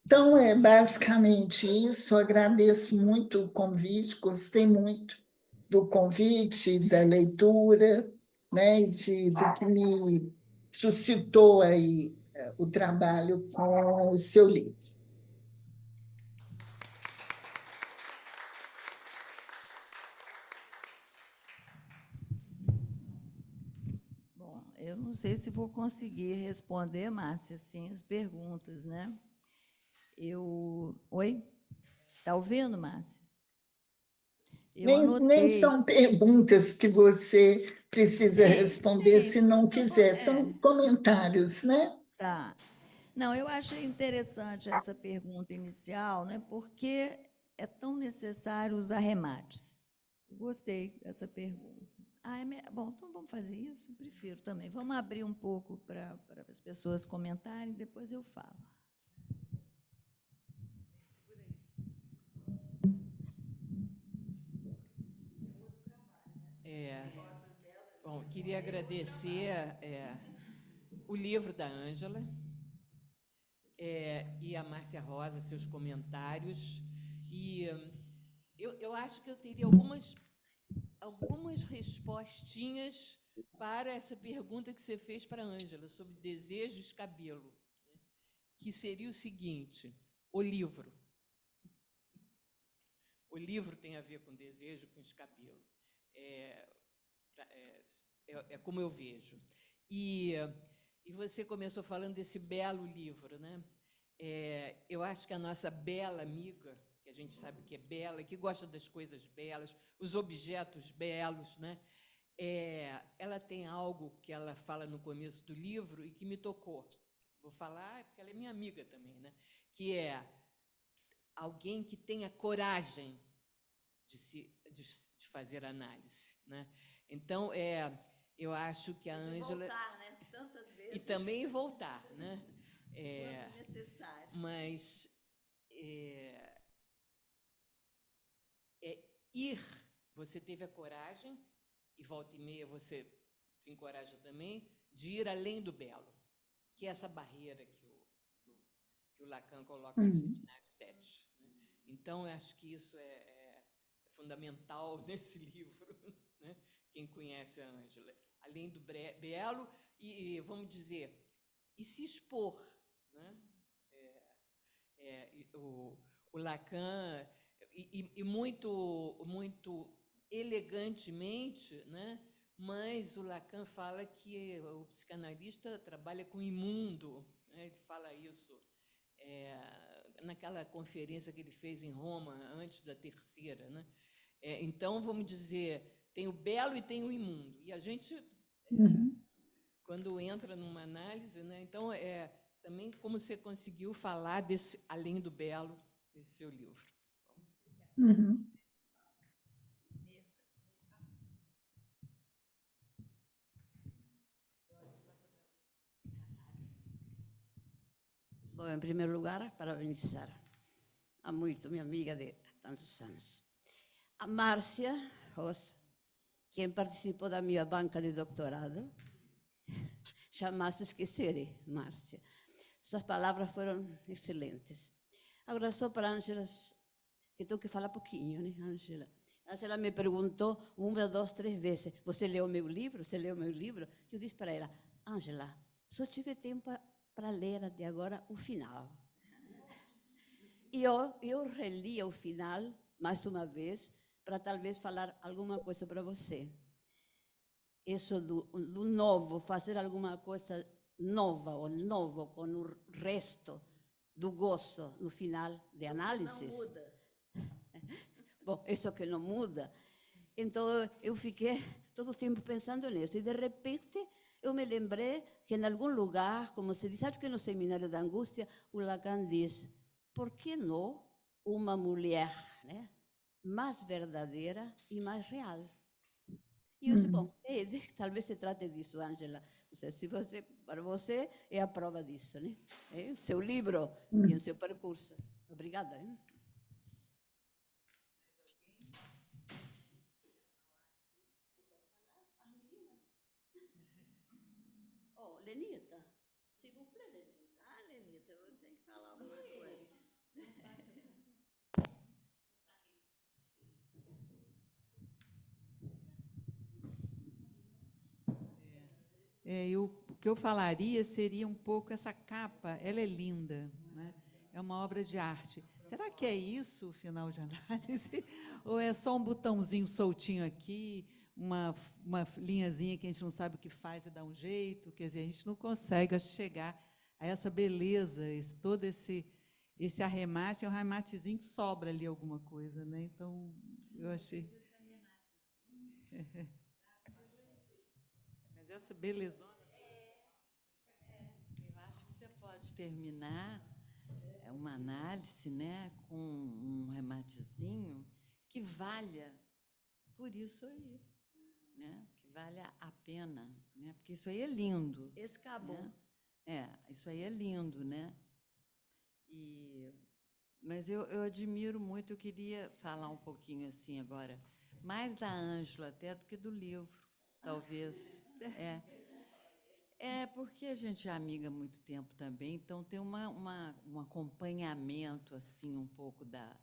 Então, é basicamente isso. Agradeço muito o convite, gostei muito do convite, da leitura, né, do que me suscitou aí o trabalho com o seu livro. Bom, eu não sei se vou conseguir responder, Márcia, assim, as perguntas, né? Oi? Está ouvindo, Márcia? Eu Nem anotei. são perguntas que você precisa responder Sim, se não só quiser, são comentários, né? tá. Não, eu achei interessante essa pergunta inicial, né? Porque é tão necessário os arremates. Gostei dessa pergunta. Bom, então vamos fazer isso? Prefiro também. Vamos abrir um pouco para as pessoas comentarem, depois eu falo. Bom, queria agradecer o livro da Ângela e a Márcia Rosa, seus comentários. E eu acho que eu teria algumas respostinhas para essa pergunta que você fez para a Ângela sobre desejo e escabelo, né? Que seria o seguinte: o livro. O livro tem a ver com desejo, com escabelo. É como eu vejo. E você começou falando desse belo livro, né? Eu acho que a nossa bela amiga, que a gente sabe que é bela, que gosta das coisas belas, os objetos belos, né? Ela tem algo que ela fala no começo do livro e que me tocou. Vou falar porque ela é minha amiga também, né? Que é alguém que tenha coragem de fazer análise, né? Então, eu acho que a Ângela... voltar, né? Tantas vezes. E também voltar, né? Quando necessário. Mas ir, você teve a coragem, e volta e meia você se encoraja também, de ir além do belo, que é essa barreira que o Lacan coloca no Seminário 7. Né? Então, eu acho que isso é fundamental nesse livro, né? Quem conhece a Ângela. Além do belo, e vamos dizer, e se expor, né? O Lacan, e muito elegantemente, né? Mas o Lacan fala que o psicanalista trabalha com o imundo, né? Ele fala isso naquela conferência que ele fez em Roma, antes da terceira, né? Então, vamos dizer, tem o belo e tem o imundo. E a gente, quando entra numa análise, né? Então, também como você conseguiu falar desse além do belo nesse seu livro. Bom, em primeiro lugar, parabenizar a muito minha amiga de tantos anos. A Márcia Rosa, quem participou da minha banca de doutorado, jamais esquecerei, Márcia. Suas palavras foram excelentes. Agora, só para a Ângela, que tenho que falar pouquinho, né, Ângela? Ângela me perguntou 1, 2, 3 vezes, você leu meu livro? Você leu meu livro? Eu disse para ela, Ângela, só tive tempo para ler até agora o final. E eu reli o final, mais uma vez, para talvez falar alguma coisa para você. Isso do novo, fazer alguma coisa nova ou novo com o resto do gozo no final de análise. Não muda. Bom, isso que não muda. Então, eu fiquei todo o tempo pensando nisso. E, de repente, eu me lembrei que, em algum lugar, como se diz, acho que no Seminário da Angústia, o Lacan diz, por que não uma mulher, né, mais verdadeira e mais real? E eu disse, bom, talvez se trate disso, Ângela. Não sei se você, para você é a prova disso, né? É o seu livro e o seu percurso. Obrigada. Hein? Oh, Lenita, s'il vous plaît, Lenita. Ah, Lenita, você tem que falar alguma coisa. O que eu falaria seria um pouco essa capa, ela é linda, né? É uma obra de arte. Será que é isso o final de análise? Ou é só um botãozinho soltinho aqui, uma linhazinha que a gente não sabe o que faz e dá um jeito? Quer dizer, a gente não consegue acho, chegar a essa beleza, todo esse arremate, é um arrematezinho que sobra ali alguma coisa, né? Então, eu achei. Mas essa belezona. Eu acho que você pode terminar uma análise, né, com um rematezinho que valha por isso aí, né, que valha a pena, né, porque isso aí é lindo. Esse acabou. Né? Isso aí é lindo, né? Mas eu admiro muito, eu queria falar um pouquinho assim agora, mais da Ângela até do que do livro, talvez. Porque a gente é amiga há muito tempo também, então tem um acompanhamento assim um pouco da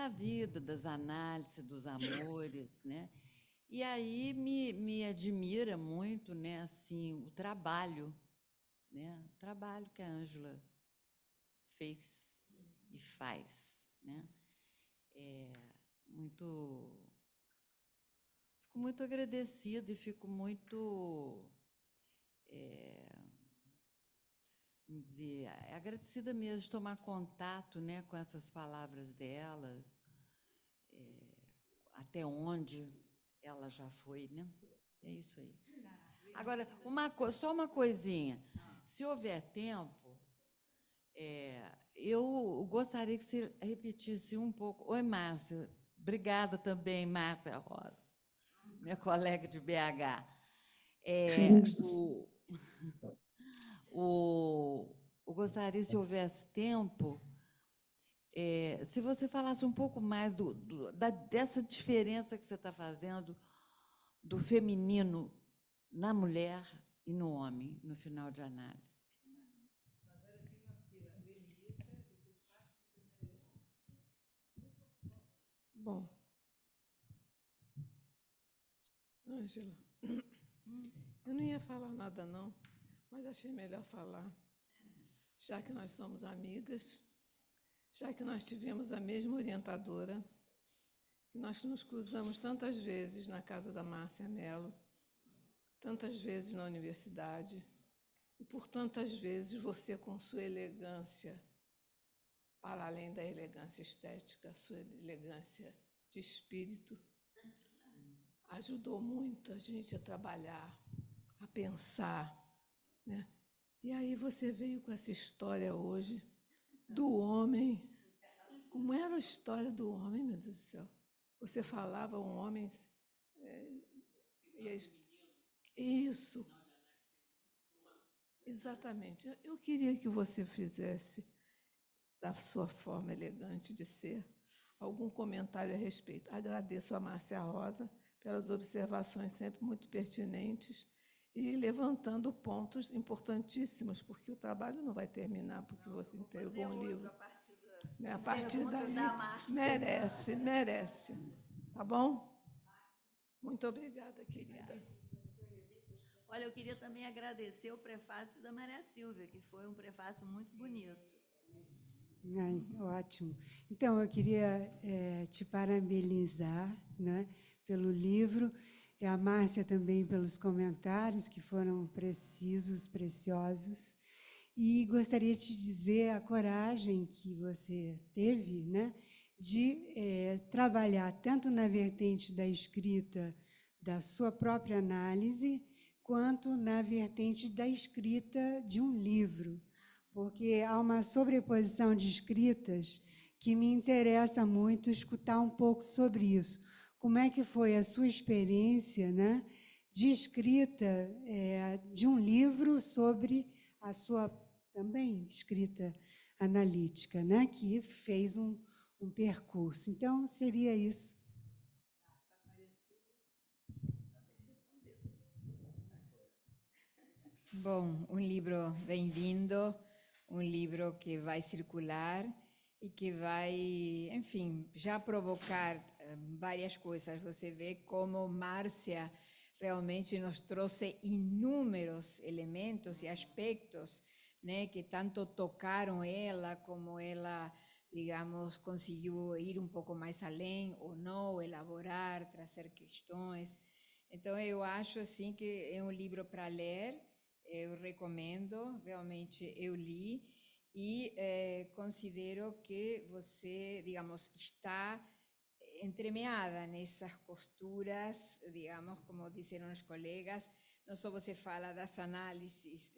vida, das análises, dos amores, né? E aí me admira muito, né, assim, o trabalho, né? O trabalho que a Ângela fez e faz, né? Fico muito agradecida e fico muito vamos dizer, agradecida mesmo de tomar contato, né, com essas palavras dela, até onde ela já foi, né? É isso aí. Agora, só uma coisinha. Se houver tempo, eu gostaria que você repetisse um pouco. Oi, Márcia. Obrigada também, Márcia Rosa, minha colega de BH. Eu gostaria, se houvesse tempo, se você falasse um pouco mais dessa diferença que você está fazendo do feminino na mulher e no homem, no final de análise. Bom, Ângela, eu não ia falar nada, não, mas achei melhor falar, já que nós somos amigas, já que nós tivemos a mesma orientadora, que nós nos cruzamos tantas vezes na casa da Márcia Mello, tantas vezes na universidade, e por tantas vezes você, com sua elegância, para além da elegância estética, sua elegância de espírito, ajudou muito a gente a trabalhar, a pensar, né? E aí você veio com essa história hoje do homem. Como era a história do homem, meu Deus do céu? Você falava um homem... Isso. Exatamente. Eu queria que você fizesse, da sua forma elegante de ser, algum comentário a respeito. Agradeço a Márcia Rosa pelas observações sempre muito pertinentes e levantando pontos importantíssimos, porque o trabalho não vai terminar porque você entregou um livro. A partir daí, merece. Tá bom? Muito obrigada, querida. Olha, eu queria também agradecer o prefácio da Maria Silvia, que foi um prefácio muito bonito. Ai, ótimo. Então, eu queria te parabenizar, né, pelo livro, e a Márcia também pelos comentários, que foram precisos, preciosos. E gostaria de te dizer a coragem que você teve, né, de trabalhar tanto na vertente da escrita da sua própria análise, quanto na vertente da escrita de um livro, porque há uma sobreposição de escritas que me interessa muito escutar um pouco sobre isso. Como é que foi a sua experiência, né, de escrita de um livro sobre a sua também escrita analítica, né, que fez um percurso. Então, seria isso. Bom, um livro bem-vindo, um livro que vai circular e que vai, enfim, já provocar várias coisas. Você vê como Márcia realmente nos trouxe inúmeros elementos e aspectos, né, que tanto tocaram ela, como ela, digamos, conseguiu ir um pouco mais além ou não, elaborar, trazer questões. Então, eu acho assim que é um livro para ler. Eu recomendo, realmente eu li e considero que você, digamos, está entremeada nessas costuras, digamos, como disseram os colegas. Não só você fala das análises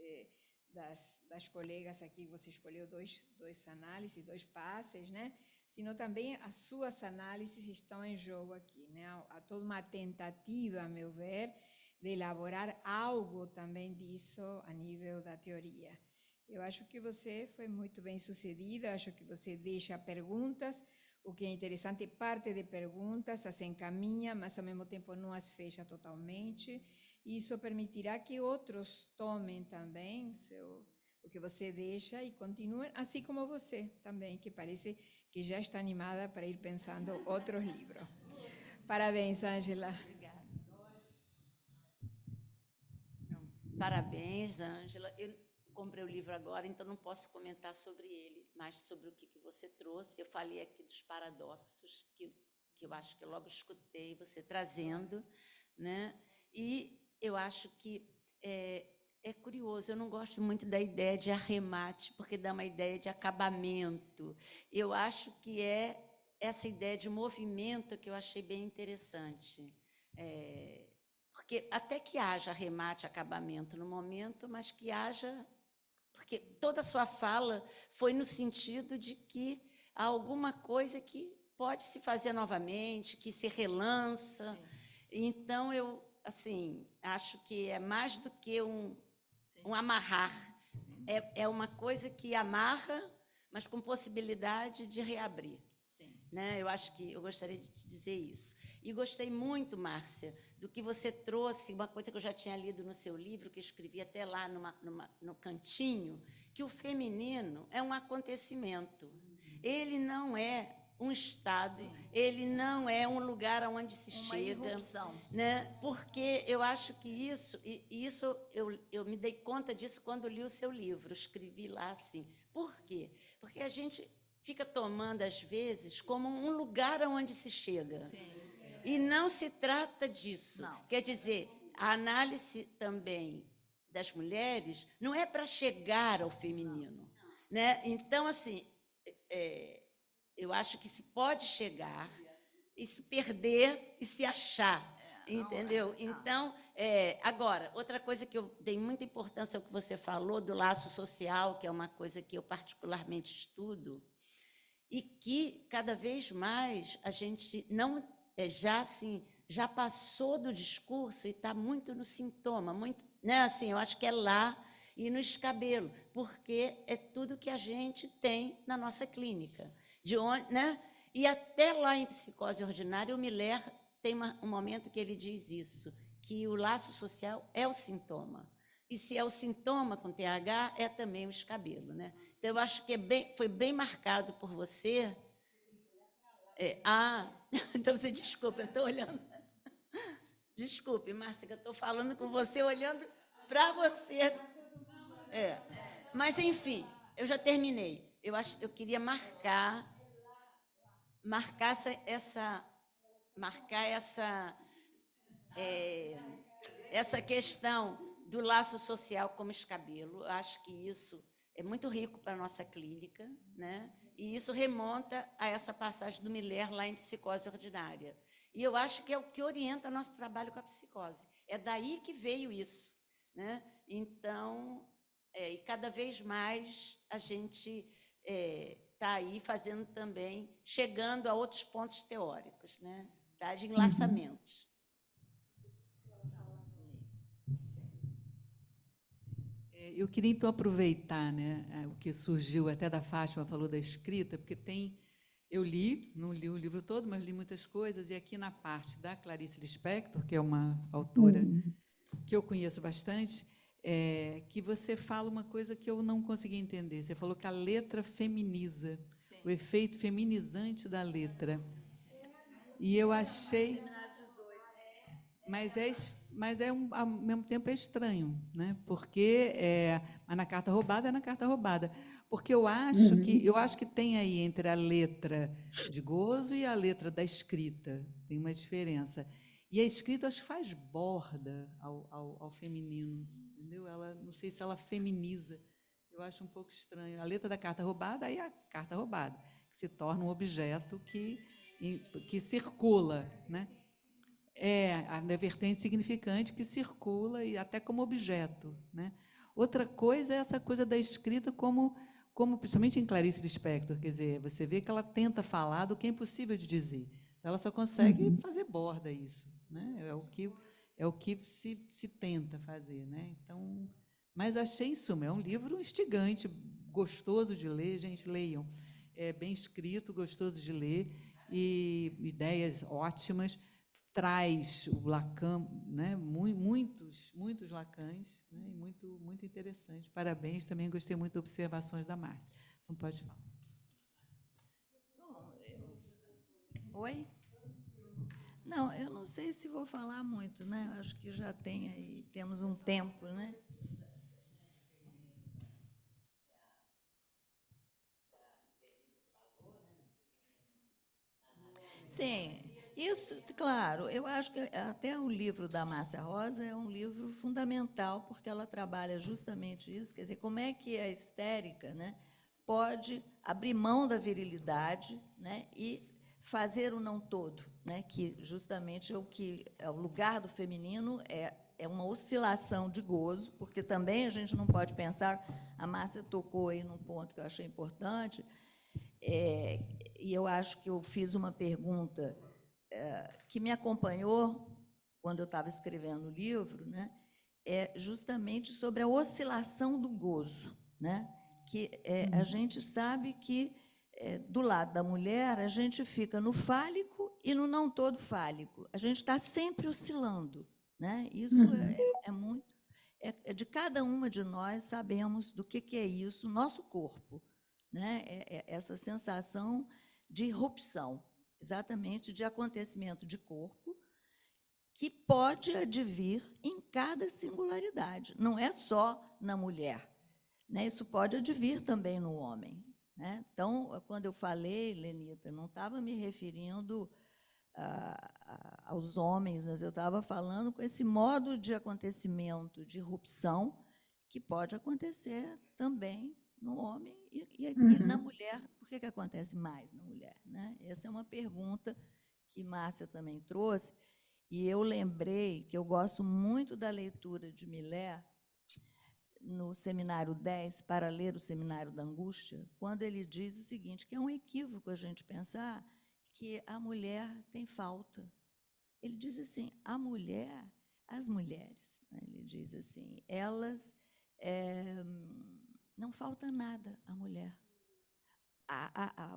das colegas aqui, você escolheu dois análises, 2 passes, né? Sino também as suas análises estão em jogo aqui, né? Há toda uma tentativa, a meu ver, de elaborar algo também disso a nível da teoria. Eu acho que você foi muito bem sucedida, acho que você deixa perguntas, o que é interessante, parte de perguntas, as encaminha, mas ao mesmo tempo não as fecha totalmente. Isso permitirá que outros tomem também o que você deixa e continuem, assim como você também, que parece que já está animada para ir pensando outros livros. Parabéns, Ângela. Parabéns, Ângela. Eu comprei o livro agora, então não posso comentar sobre ele, mas sobre o que você trouxe. Eu falei aqui dos paradoxos, que eu acho que eu logo escutei você trazendo, né? E eu acho que é curioso, eu não gosto muito da ideia de arremate, porque dá uma ideia de acabamento. Eu acho que é essa ideia de movimento que eu achei bem interessante. Porque até que haja arremate, acabamento no momento, mas que haja... Porque toda a sua fala foi no sentido de que há alguma coisa que pode se fazer novamente, que se relança. Sim. Então, eu assim, acho que é mais do que um amarrar. É uma coisa que amarra, mas com possibilidade de reabrir. Né? Eu acho que eu gostaria de te dizer isso. E gostei muito, Márcia, do que você trouxe, uma coisa que eu já tinha lido no seu livro, que eu escrevi até lá no cantinho, que o feminino é um acontecimento. Ele não é um estado, ele não é um lugar aonde se chega. Uma irrupção. Né? Porque eu acho que isso eu me dei conta disso quando li o seu livro, escrevi lá assim. Por quê? Porque a gente fica tomando, às vezes, como um lugar aonde se chega. Sim. E não se trata disso. Não. Quer dizer, a análise também das mulheres não é para chegar ao feminino. Não. Né? Então, assim, eu acho que se pode chegar e se perder e se achar. Entendeu? Então, agora, outra coisa que eu dei muita importância ao que você falou, do laço social, que é uma coisa que eu particularmente estudo, e que, cada vez mais, a gente não já passou do discurso e está muito no sintoma, muito, né? Assim, eu acho que é lá e no escabelo, porque é tudo que a gente tem na nossa clínica. De onde, né? E até lá em psicose ordinária, eu me tem um momento que ele diz isso, que o laço social é o sintoma. E se é o sintoma com TH, é também o escabelo, né? Então, eu acho que foi bem marcado por você. Então você desculpa, eu estou olhando. Desculpe, Márcia, que eu estou falando com você, olhando para você. Mas, enfim, eu já terminei. Eu queria marcar essa questão do laço social como escabelo. Eu acho que isso é muito rico para a nossa clínica, né? E isso remonta a essa passagem do Miller lá em Psicose Ordinária. E eu acho que é o que orienta nosso trabalho com a psicose. É daí que veio isso, né? Então, e cada vez mais a gente está aí fazendo também, chegando a outros pontos teóricos, né? Tá? De enlaçamentos. Eu queria, então, aproveitar, né, o que surgiu até da Fátima, falou da escrita, porque eu não li o livro todo, mas li muitas coisas, e aqui na parte da Clarice Lispector, que é uma autora que eu conheço bastante, que você fala uma coisa que eu não consegui entender. Você falou que a letra feminiza, sim, o efeito feminizante da letra. E eu achei... Mas ao mesmo tempo é estranho, né? Porque mas na carta roubada é na carta roubada. Porque eu acho que tem aí entre a letra de gozo e a letra da escrita, tem uma diferença. E a escrita acho que faz borda ao feminino, entendeu? Ela, não sei se ela feminiza. Eu acho um pouco estranho. A letra da carta roubada aí é a carta roubada, que se torna um objeto que circula, né? A vertente significante que circula e até como objeto, né? Outra coisa é essa coisa da escrita como principalmente em Clarice Lispector, quer dizer, você vê que ela tenta falar do que é impossível de dizer. Então, ela só consegue fazer borda isso, né? É o que se tenta fazer, né? Então, mas achei, em suma, é um livro instigante, gostoso de ler, gente, leiam. É bem escrito, gostoso de ler, e ideias ótimas. Traz o Lacan, né? Muitos Lacans, né? E muito interessante. Parabéns, também gostei muito das observações da Márcia. Então, pode falar. Bom, Oi? Não, eu não sei se vou falar muito, né? Eu acho que já temos um tempo, né? Sim, isso, claro, eu acho que até o livro da Márcia Rosa é um livro fundamental, porque ela trabalha justamente isso, quer dizer, como é que a histérica, né, pode abrir mão da virilidade, né, e fazer o não todo, né, que justamente é o lugar do feminino, é uma oscilação de gozo, porque também a gente não pode pensar, a Márcia tocou aí num ponto que eu achei importante, e eu acho que eu fiz uma pergunta que me acompanhou quando eu estava escrevendo o livro, né, justamente sobre a oscilação do gozo, né, que a gente sabe que, do lado da mulher, a gente fica no fálico e no não todo fálico. A gente está sempre oscilando, né? Isso é muito... de cada uma de nós sabemos do que é isso, nosso corpo, né? Essa sensação de irrupção, exatamente de acontecimento de corpo, que pode advir em cada singularidade, não é só na mulher, né? Isso pode advir também no homem, né? Então, quando eu falei, Lenita, não estava me referindo aos homens, mas eu estava falando com esse modo de acontecimento, de irrupção, que pode acontecer também no homem e na mulher. Por que acontece mais na mulher, né? Essa é uma pergunta que Márcia também trouxe, e eu lembrei que eu gosto muito da leitura de Miller no Seminário 10, para ler o Seminário da Angústia, quando ele diz o seguinte, que é um equívoco a gente pensar que a mulher tem falta. Ele diz assim, as mulheres, né, ele diz assim, elas... não falta nada à mulher.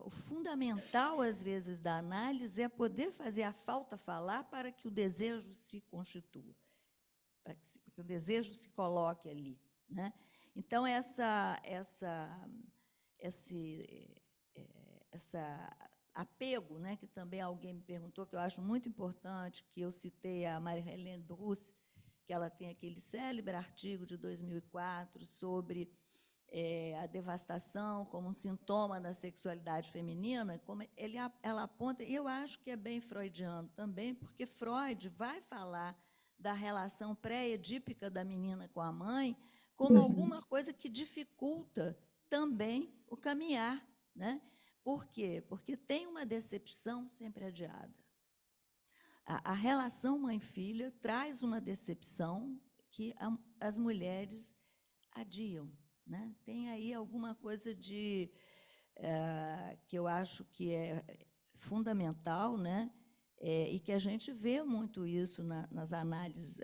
o fundamental, às vezes, da análise é poder fazer a falta falar para que o desejo se constitua, para que o desejo se coloque ali, né? Então, esse apego, né, que também alguém me perguntou, que eu acho muito importante, que eu citei a Marie-Helene Bruce, que ela tem aquele célebre artigo de 2004 sobre a devastação como um sintoma da sexualidade feminina, como ela aponta, e eu acho que é bem freudiano também, porque Freud vai falar da relação pré-edípica da menina com a mãe como alguma coisa que dificulta também o caminhar, né? Por quê? Porque tem uma decepção sempre adiada. A relação mãe-filha traz uma decepção que as mulheres adiam, né? Tem aí alguma coisa que eu acho que é fundamental, né? E que a gente vê muito isso nas análises.